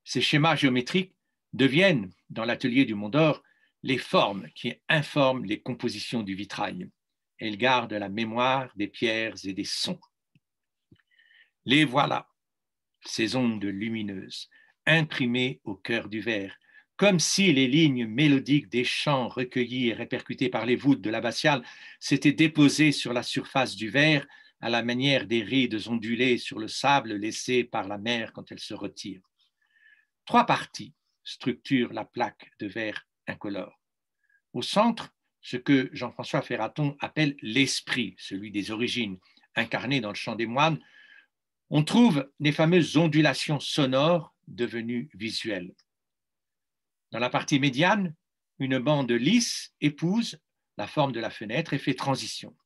Ces schémas géométriques deviennent, dans l'atelier du Mont d'Or, les formes qui informent les compositions du vitrail. Elles gardent la mémoire des pierres et des sons. Les voilà, ces ondes lumineuses, imprimées au cœur du verre, comme si les lignes mélodiques des chants recueillis et répercutés par les voûtes de l'abbatiale s'étaient déposées sur la surface du verre à la manière des rides ondulées sur le sable laissé par la mer quand elle se retire. 3 parties structurent la plaque de verre incolore. Au centre, ce que Jean-François Ferraton appelle l'esprit, celui des origines, incarné dans le chant des moines, on trouve les fameuses ondulations sonores devenues visuelles. Dans la partie médiane, une bande lisse épouse la forme de la fenêtre et fait transition,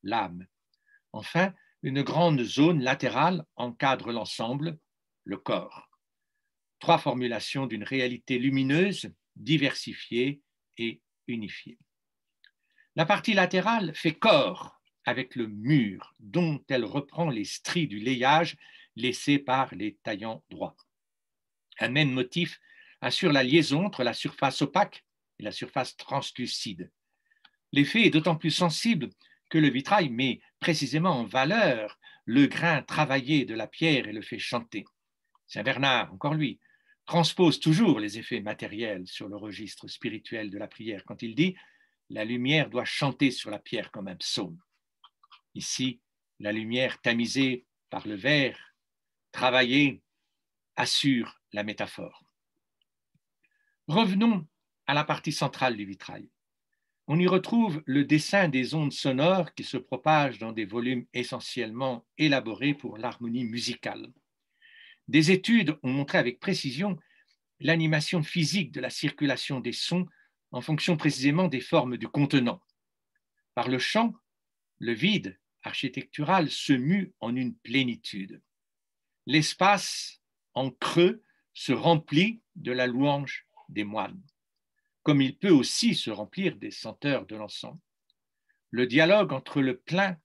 l'âme. Enfin, une grande zone latérale encadre l'ensemble, le corps. 3 formulations d'une réalité lumineuse, diversifiée et unifiée. La partie latérale fait corps avec le mur, dont elle reprend les stries du layage laissé par les taillants droits. Un même motif assure la liaison entre la surface opaque et la surface translucide. L'effet est d'autant plus sensible que le vitrail met précisément en valeur le grain travaillé de la pierre et le fait chanter. Saint-Bernard, encore lui, transpose toujours les effets matériels sur le registre spirituel de la prière quand il dit « La lumière doit chanter sur la pierre comme un psaume ». Ici, la lumière tamisée par le verre, travaillée, assure la métaphore. Revenons à la partie centrale du vitrail. On y retrouve le dessin des ondes sonores qui se propagent dans des volumes essentiellement élaborés pour l'harmonie musicale. Des études ont montré avec précision l'animation physique de la circulation des sons en fonction précisément des formes du contenant. Par le chant, le vide architectural se mue en une plénitude. L'espace en creux se remplit de la louange des moines, comme il peut aussi se remplir des senteurs de l'encens. Le dialogue entre le plein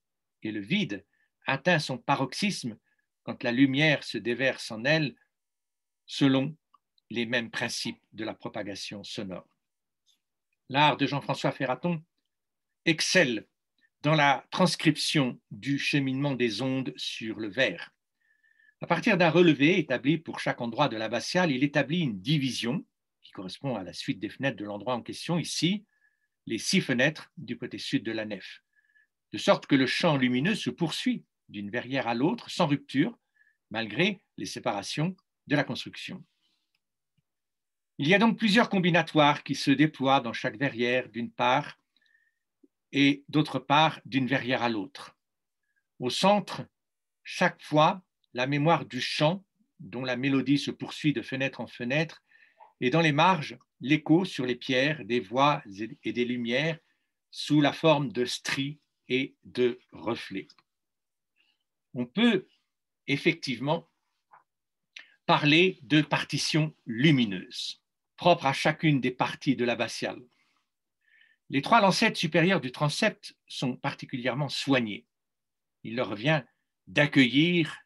et le vide atteint son paroxysme quand la lumière se déverse en elle selon les mêmes principes de la propagation sonore. L'art de Jean-François Ferraton excelle dans la transcription du cheminement des ondes sur le verre. À partir d'un relevé établi pour chaque endroit de l'abbatiale, il établit une division qui correspond à la suite des fenêtres de l'endroit en question, ici, les 6 fenêtres du côté sud de la nef, de sorte que le champ lumineux se poursuit d'une verrière à l'autre sans rupture, malgré les séparations de la construction. Il y a donc plusieurs combinatoires qui se déploient dans chaque verrière d'une part et d'autre part d'une verrière à l'autre. Au centre, chaque fois, la mémoire du chant, dont la mélodie se poursuit de fenêtre en fenêtre, et dans les marges, l'écho sur les pierres des voix et des lumières sous la forme de stries et de reflets. On peut effectivement parler de partitions lumineuses, propres à chacune des parties de l'abbatiale. Les 3 lancettes supérieures du transept sont particulièrement soignées. Il leur revient d'accueillir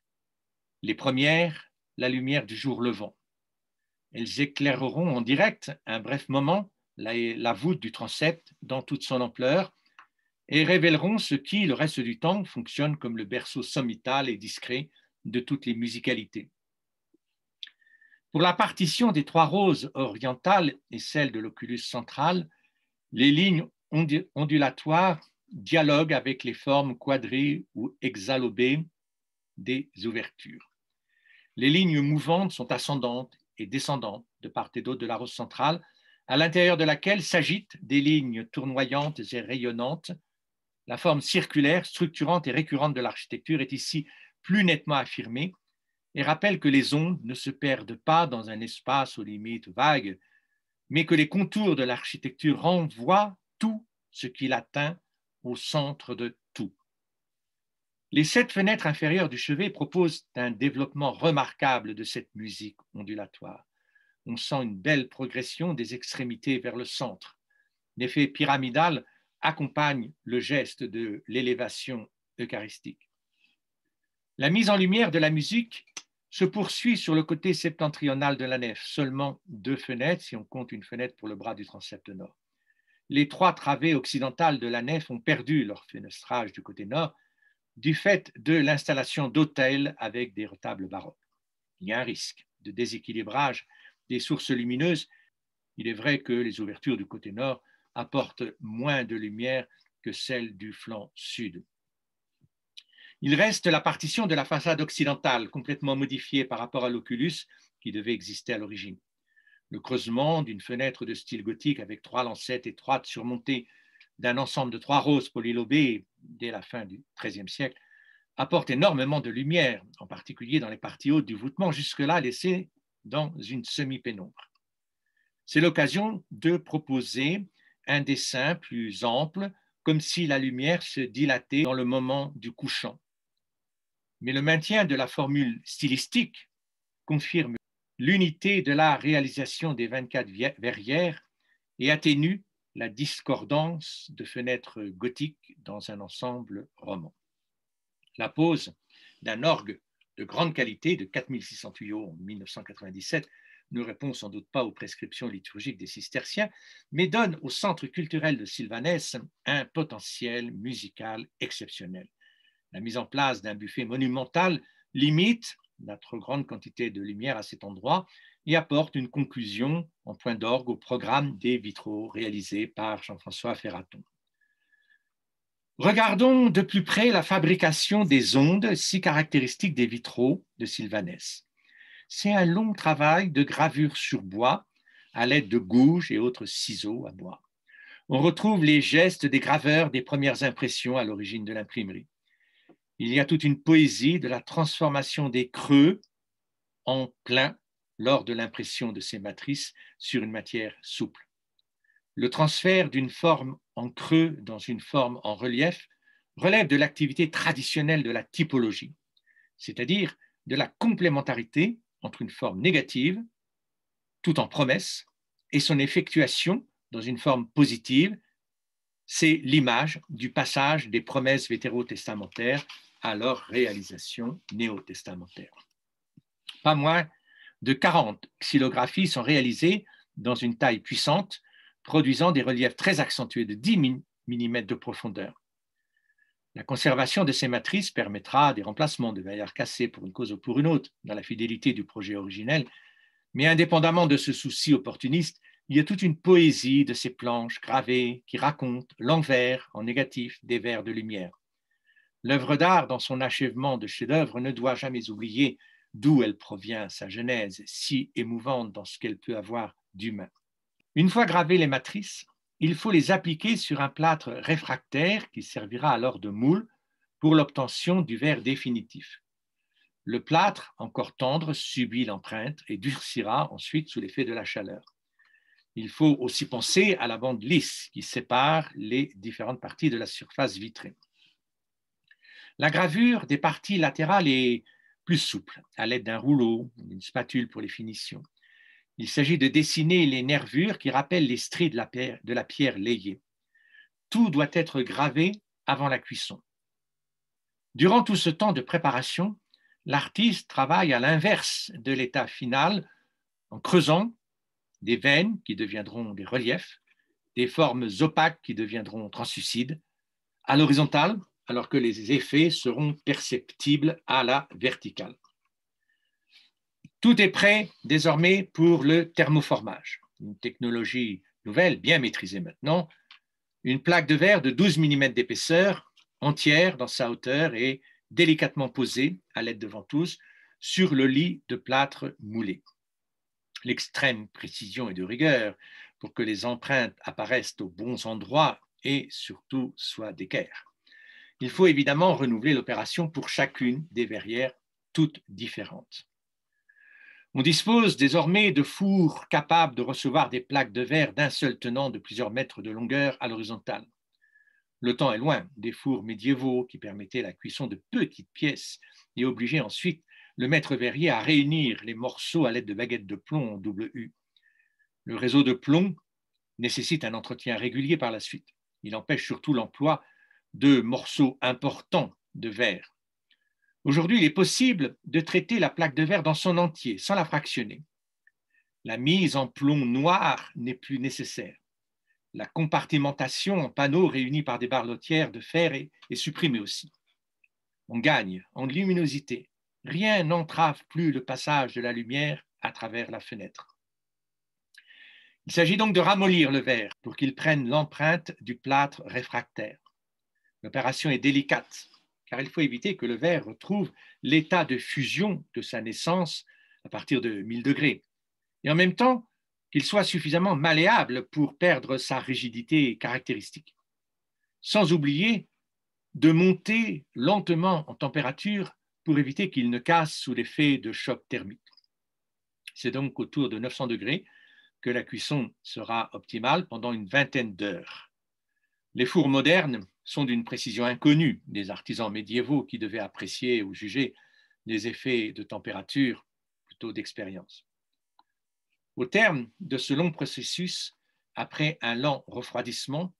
les premières, la lumière du jour levant. Elles éclaireront en direct un bref moment la voûte du transept dans toute son ampleur et révéleront ce qui, le reste du temps, fonctionne comme le berceau sommital et discret de toutes les musicalités. Pour la partition des 3 roses orientales et celle de l'oculus central, les lignes ondulatoires dialoguent avec les formes quadrées ou hexalobées des ouvertures. Les lignes mouvantes sont ascendantes et descendantes de part et d'autre de la rose centrale, à l'intérieur de laquelle s'agitent des lignes tournoyantes et rayonnantes. La forme circulaire, structurante et récurrente de l'architecture est ici plus nettement affirmée et rappelle que les ondes ne se perdent pas dans un espace aux limites vagues, mais que les contours de l'architecture renvoient tout ce qui l'atteint au centre de tout. Les 7 fenêtres inférieures du chevet proposent un développement remarquable de cette musique ondulatoire. On sent une belle progression des extrémités vers le centre. L'effet pyramidal accompagne le geste de l'élévation eucharistique. La mise en lumière de la musique se poursuit sur le côté septentrional de la nef, seulement 2 fenêtres si on compte une fenêtre pour le bras du transept nord. Les 3 travées occidentales de la nef ont perdu leur fenestrage du côté nord du fait de l'installation d'autels avec des retables baroques. Il y a un risque de déséquilibrage des sources lumineuses. Il est vrai que les ouvertures du côté nord apportent moins de lumière que celles du flanc sud. Il reste la partition de la façade occidentale, complètement modifiée par rapport à l'oculus qui devait exister à l'origine. Le creusement d'une fenêtre de style gothique avec 3 lancettes étroites surmontées d'un ensemble de 3 roses polylobées dès la fin du XIIIe siècle apporte énormément de lumière, en particulier dans les parties hautes du voûtement, jusque-là laissées dans une semi-pénombre. C'est l'occasion de proposer un dessin plus ample, comme si la lumière se dilatait dans le moment du couchant. Mais le maintien de la formule stylistique confirme l'unité de la réalisation des 24 verrières et atténue la discordance de fenêtres gothiques dans un ensemble roman. La pose d'un orgue de grande qualité de 4600 tuyaux en 1997 ne répond sans doute pas aux prescriptions liturgiques des cisterciens, mais donne au centre culturel de Sylvanès un potentiel musical exceptionnel. La mise en place d'un buffet monumental limite la trop grande quantité de lumière à cet endroit et apporte une conclusion en point d'orgue au programme des vitraux réalisés par Jean-François Ferraton. Regardons de plus près la fabrication des ondes si caractéristiques des vitraux de Sylvanès. C'est un long travail de gravure sur bois à l'aide de gouges et autres ciseaux à bois. On retrouve les gestes des graveurs des premières impressions à l'origine de l'imprimerie. Il y a toute une poésie de la transformation des creux en plein lors de l'impression de ces matrices sur une matière souple. Le transfert d'une forme en creux dans une forme en relief relève de l'activité traditionnelle de la typologie, c'est-à-dire de la complémentarité entre une forme négative, tout en promesse, et son effectuation dans une forme positive. C'est l'image du passage des promesses vétérotestamentaires à leur réalisation néo-testamentaire. Pas moins de 40 xylographies sont réalisées dans une taille puissante, produisant des reliefs très accentués de 10 mm de profondeur. La conservation de ces matrices permettra des remplacements de verrières cassées pour une cause ou pour une autre, dans la fidélité du projet originel. Mais indépendamment de ce souci opportuniste, il y a toute une poésie de ces planches gravées qui racontent l'envers en négatif des vers de lumière. L'œuvre d'art, dans son achèvement de chef-d'œuvre, ne doit jamais oublier d'où elle provient, sa genèse si émouvante dans ce qu'elle peut avoir d'humain. Une fois gravées les matrices, il faut les appliquer sur un plâtre réfractaire qui servira alors de moule pour l'obtention du verre définitif. Le plâtre, encore tendre, subit l'empreinte et durcira ensuite sous l'effet de la chaleur. Il faut aussi penser à la bande lisse qui sépare les différentes parties de la surface vitrée. La gravure des parties latérales est plus souple, à l'aide d'un rouleau, d'une spatule pour les finitions. Il s'agit de dessiner les nervures qui rappellent les stries de la pierre layée. Tout doit être gravé avant la cuisson. Durant tout ce temps de préparation, l'artiste travaille à l'inverse de l'état final en creusant des veines qui deviendront des reliefs, des formes opaques qui deviendront translucides, à l'horizontale, alors que les effets seront perceptibles à la verticale. Tout est prêt désormais pour le thermoformage, une technologie nouvelle, bien maîtrisée maintenant. Une plaque de verre de 12 mm d'épaisseur, entière dans sa hauteur et délicatement posée à l'aide de ventouses sur le lit de plâtre moulé. L'extrême précision et de rigueur pour que les empreintes apparaissent aux bons endroits et surtout soient d'équerre. Il faut évidemment renouveler l'opération pour chacune des verrières, toutes différentes. On dispose désormais de fours capables de recevoir des plaques de verre d'un seul tenant de plusieurs mètres de longueur à l'horizontale. Le temps est loin des fours médiévaux qui permettaient la cuisson de petites pièces et obligeaient ensuite le maître verrier à réunir les morceaux à l'aide de baguettes de plomb en double U. Le réseau de plomb nécessite un entretien régulier par la suite. Il empêche surtout l'emploi de morceaux importants de verre. Aujourd'hui, il est possible de traiter la plaque de verre dans son entier, sans la fractionner. La mise en plomb noir n'est plus nécessaire. La compartimentation en panneaux réunis par des barlotières de fer est supprimée aussi. On gagne en luminosité. Rien n'entrave plus le passage de la lumière à travers la fenêtre. Il s'agit donc de ramollir le verre pour qu'il prenne l'empreinte du plâtre réfractaire. L'opération est délicate, car il faut éviter que le verre retrouve l'état de fusion de sa naissance à partir de 1000 degrés, et en même temps qu'il soit suffisamment malléable pour perdre sa rigidité caractéristique. Sans oublier de monter lentement en température pour éviter qu'il ne casse sous l'effet de choc thermique. C'est donc autour de 900 degrés que la cuisson sera optimale pendant une vingtaine d'heures. Les fours modernes sont d'une précision inconnue des artisans médiévaux qui devaient apprécier ou juger les effets de température plutôt d'expérience. Au terme de ce long processus, après un lent refroidissement,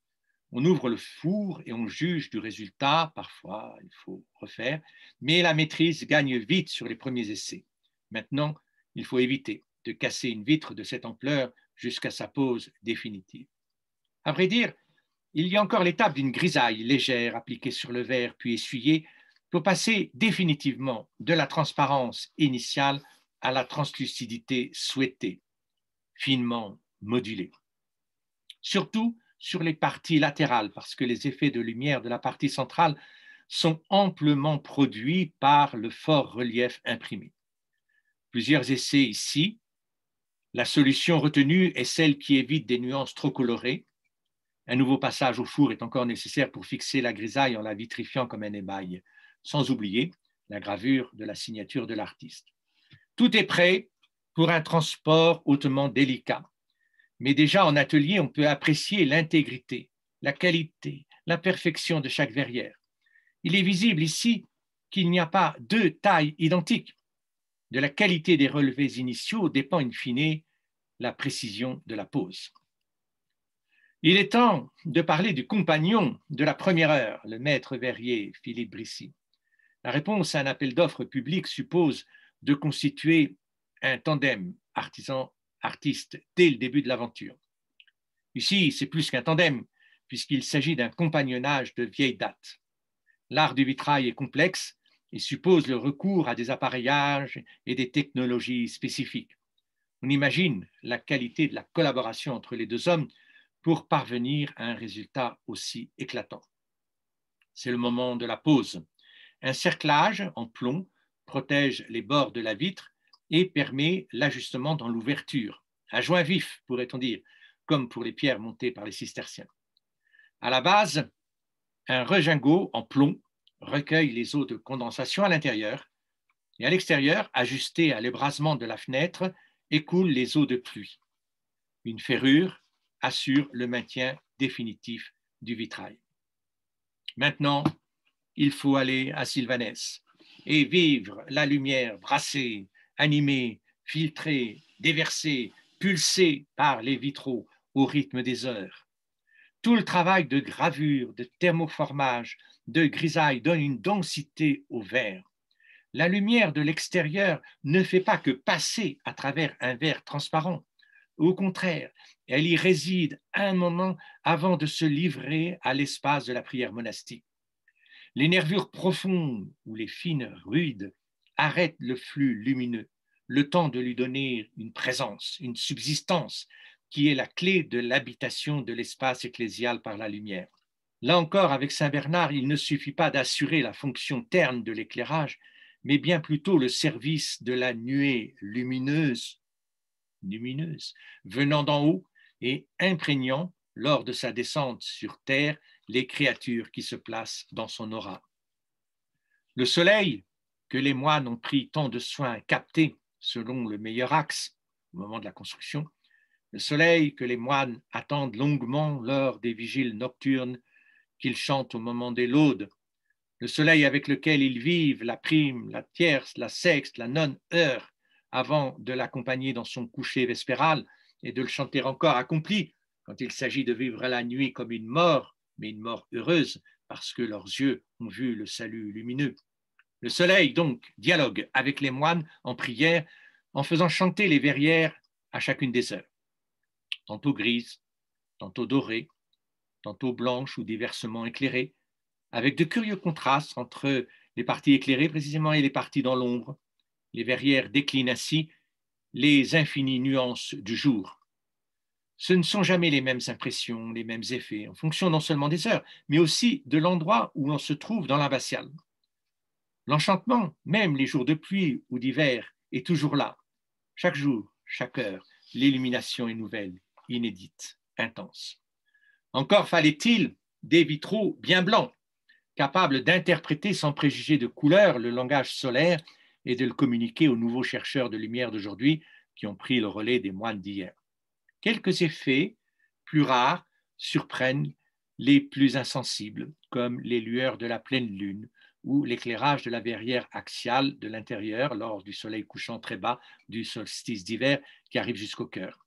on ouvre le four et on juge du résultat. Parfois, il faut refaire, mais la maîtrise gagne vite sur les premiers essais. Maintenant, il faut éviter de casser une vitre de cette ampleur jusqu'à sa pose définitive. À vrai dire, il y a encore l'étape d'une grisaille légère appliquée sur le verre puis essuyée pour passer définitivement de la transparence initiale à la translucidité souhaitée, finement modulée. Surtout sur les parties latérales, parce que les effets de lumière de la partie centrale sont amplement produits par le fort relief imprimé. Plusieurs essais ici. La solution retenue est celle qui évite des nuances trop colorées. Un nouveau passage au four est encore nécessaire pour fixer la grisaille en la vitrifiant comme un émail, sans oublier la gravure de la signature de l'artiste. Tout est prêt pour un transport hautement délicat. Mais déjà en atelier, on peut apprécier l'intégrité, la qualité, la perfection de chaque verrière. Il est visible ici qu'il n'y a pas deux tailles identiques. De la qualité des relevés initiaux dépend in fine la précision de la pose. Il est temps de parler du compagnon de la première heure, le maître verrier Philippe Brissy. La réponse à un appel d'offres public suppose de constituer un tandem artisan-artiste dès le début de l'aventure. Ici, c'est plus qu'un tandem, puisqu'il s'agit d'un compagnonnage de vieille date. L'art du vitrail est complexe et suppose le recours à des appareillages et des technologies spécifiques. On imagine la qualité de la collaboration entre les deux hommes pour parvenir à un résultat aussi éclatant. C'est le moment de la pause. Un cerclage en plomb protège les bords de la vitre et permet l'ajustement dans l'ouverture. À joint vif, pourrait-on dire, comme pour les pierres montées par les cisterciens. À la base, un rejingot en plomb recueille les eaux de condensation à l'intérieur et à l'extérieur, ajusté à l'ébrasement de la fenêtre, écoule les eaux de pluie. Une ferrure assure le maintien définitif du vitrail. Maintenant, il faut aller à Sylvanès et vivre la lumière brassée, animée, filtrée, déversée, pulsée par les vitraux au rythme des heures. Tout le travail de gravure, de thermoformage, de grisaille donne une densité au verre. La lumière de l'extérieur ne fait pas que passer à travers un verre transparent. Au contraire, elle y réside un moment avant de se livrer à l'espace de la prière monastique. Les nervures profondes ou les fines rudes arrêtent le flux lumineux, le temps de lui donner une présence, une subsistance, qui est la clé de l'habitation de l'espace ecclésial par la lumière. Là encore, avec Saint Bernard, il ne suffit pas d'assurer la fonction terne de l'éclairage, mais bien plutôt le service de la nuée lumineuse venant d'en haut et imprégnant, lors de sa descente sur terre, les créatures qui se placent dans son aura. Le soleil, que les moines ont pris tant de soin à capter selon le meilleur axe au moment de la construction, le soleil que les moines attendent longuement lors des vigiles nocturnes qu'ils chantent au moment des laudes, le soleil avec lequel ils vivent la prime, la tierce, la sexte, la none heure avant de l'accompagner dans son coucher vespéral et de le chanter encore accompli quand il s'agit de vivre la nuit comme une mort, mais une mort heureuse parce que leurs yeux ont vu le salut lumineux. Le soleil, donc, dialogue avec les moines en prière en faisant chanter les verrières à chacune des heures, tantôt grises, tantôt dorées, tantôt blanches ou diversement éclairées, avec de curieux contrastes entre les parties éclairées précisément et les parties dans l'ombre. Les verrières déclinent ainsi les infinies nuances du jour. Ce ne sont jamais les mêmes impressions, les mêmes effets, en fonction non seulement des heures, mais aussi de l'endroit où l'on se trouve dans l'abbatiale. L'enchantement, même les jours de pluie ou d'hiver, est toujours là. Chaque jour, chaque heure, l'illumination est nouvelle, inédite, intense. Encore fallait-il des vitraux bien blancs, capables d'interpréter sans préjuger de couleur le langage solaire et de le communiquer aux nouveaux chercheurs de lumière d'aujourd'hui qui ont pris le relais des moines d'hier. Quelques effets plus rares surprennent les plus insensibles, comme les lueurs de la pleine lune ou l'éclairage de la verrière axiale de l'intérieur lors du soleil couchant très bas du solstice d'hiver qui arrive jusqu'au cœur.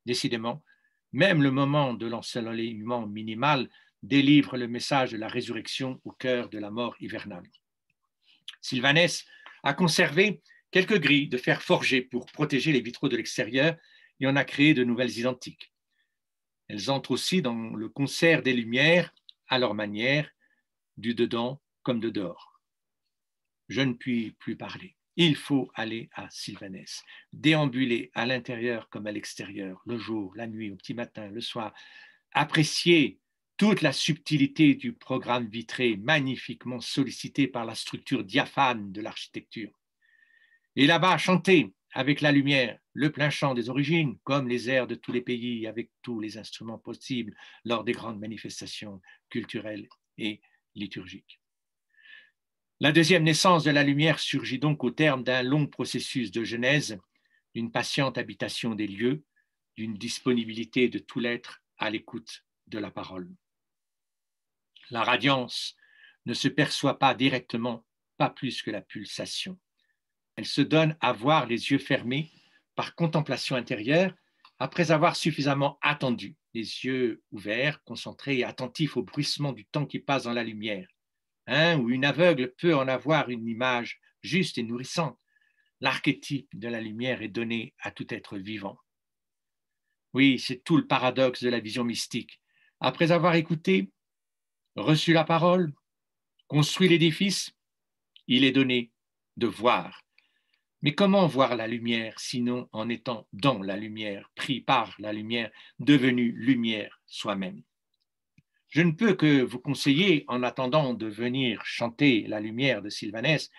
Décidément, même le moment de l'ensoleillement minimal délivre le message de la résurrection au cœur de la mort hivernale. Sylvanès a conservé quelques grilles de fer forgé pour protéger les vitraux de l'extérieur et en a créé de nouvelles identiques. Elles entrent aussi dans le concert des lumières à leur manière, du dedans comme de dehors. Je ne puis plus parler. Il faut aller à Sylvanès, déambuler à l'intérieur comme à l'extérieur, le jour, la nuit, au petit matin, le soir, apprécier toute la subtilité du programme vitré magnifiquement sollicité par la structure diaphane de l'architecture. Et là-bas, chanter avec la lumière, le plein chant des origines, comme les airs de tous les pays, avec tous les instruments possibles lors des grandes manifestations culturelles et liturgiques. La deuxième naissance de la lumière surgit donc au terme d'un long processus de genèse, d'une patiente habitation des lieux, d'une disponibilité de tout l'être à l'écoute de la parole. La radiance ne se perçoit pas directement, pas plus que la pulsation. Elle se donne à voir les yeux fermés par contemplation intérieure, après avoir suffisamment attendu, les yeux ouverts, concentrés et attentifs au bruissement du temps qui passe dans la lumière. Un ou une aveugle peut en avoir une image juste et nourrissante. L'archétype de la lumière est donné à tout être vivant. Oui, c'est tout le paradoxe de la vision mystique. Après avoir écouté, reçu la parole, Construit l'édifice, il est donné de voir. Mais comment voir la lumière sinon en étant dans la lumière, pris par la lumière, devenu lumière soi-même? Je ne peux que vous conseiller, en attendant de venir chanter La lumière de Sylvanès,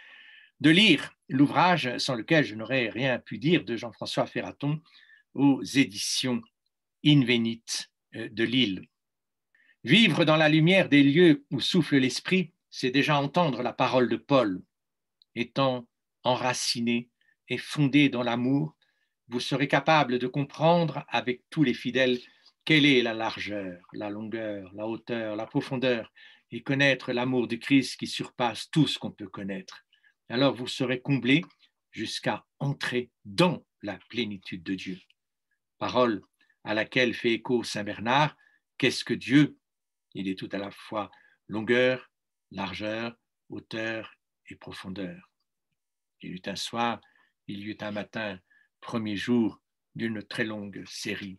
de lire l'ouvrage sans lequel je n'aurais rien pu dire de Jean-François Ferraton aux éditions Invenit de Lille. Vivre dans la lumière des lieux où souffle l'esprit, c'est déjà entendre la parole de Paul. Étant enraciné et fondé dans l'amour, vous serez capable de comprendre avec tous les fidèles quelle est la largeur, la longueur, la hauteur, la profondeur, et connaître l'amour de Christ qui surpasse tout ce qu'on peut connaître. Alors vous serez comblés jusqu'à entrer dans la plénitude de Dieu. Parole à laquelle fait écho Saint Bernard, qu'est-ce que Dieu? Il est tout à la fois longueur, largeur, hauteur et profondeur. Il y eut un soir, il y eut un matin, premier jour d'une très longue série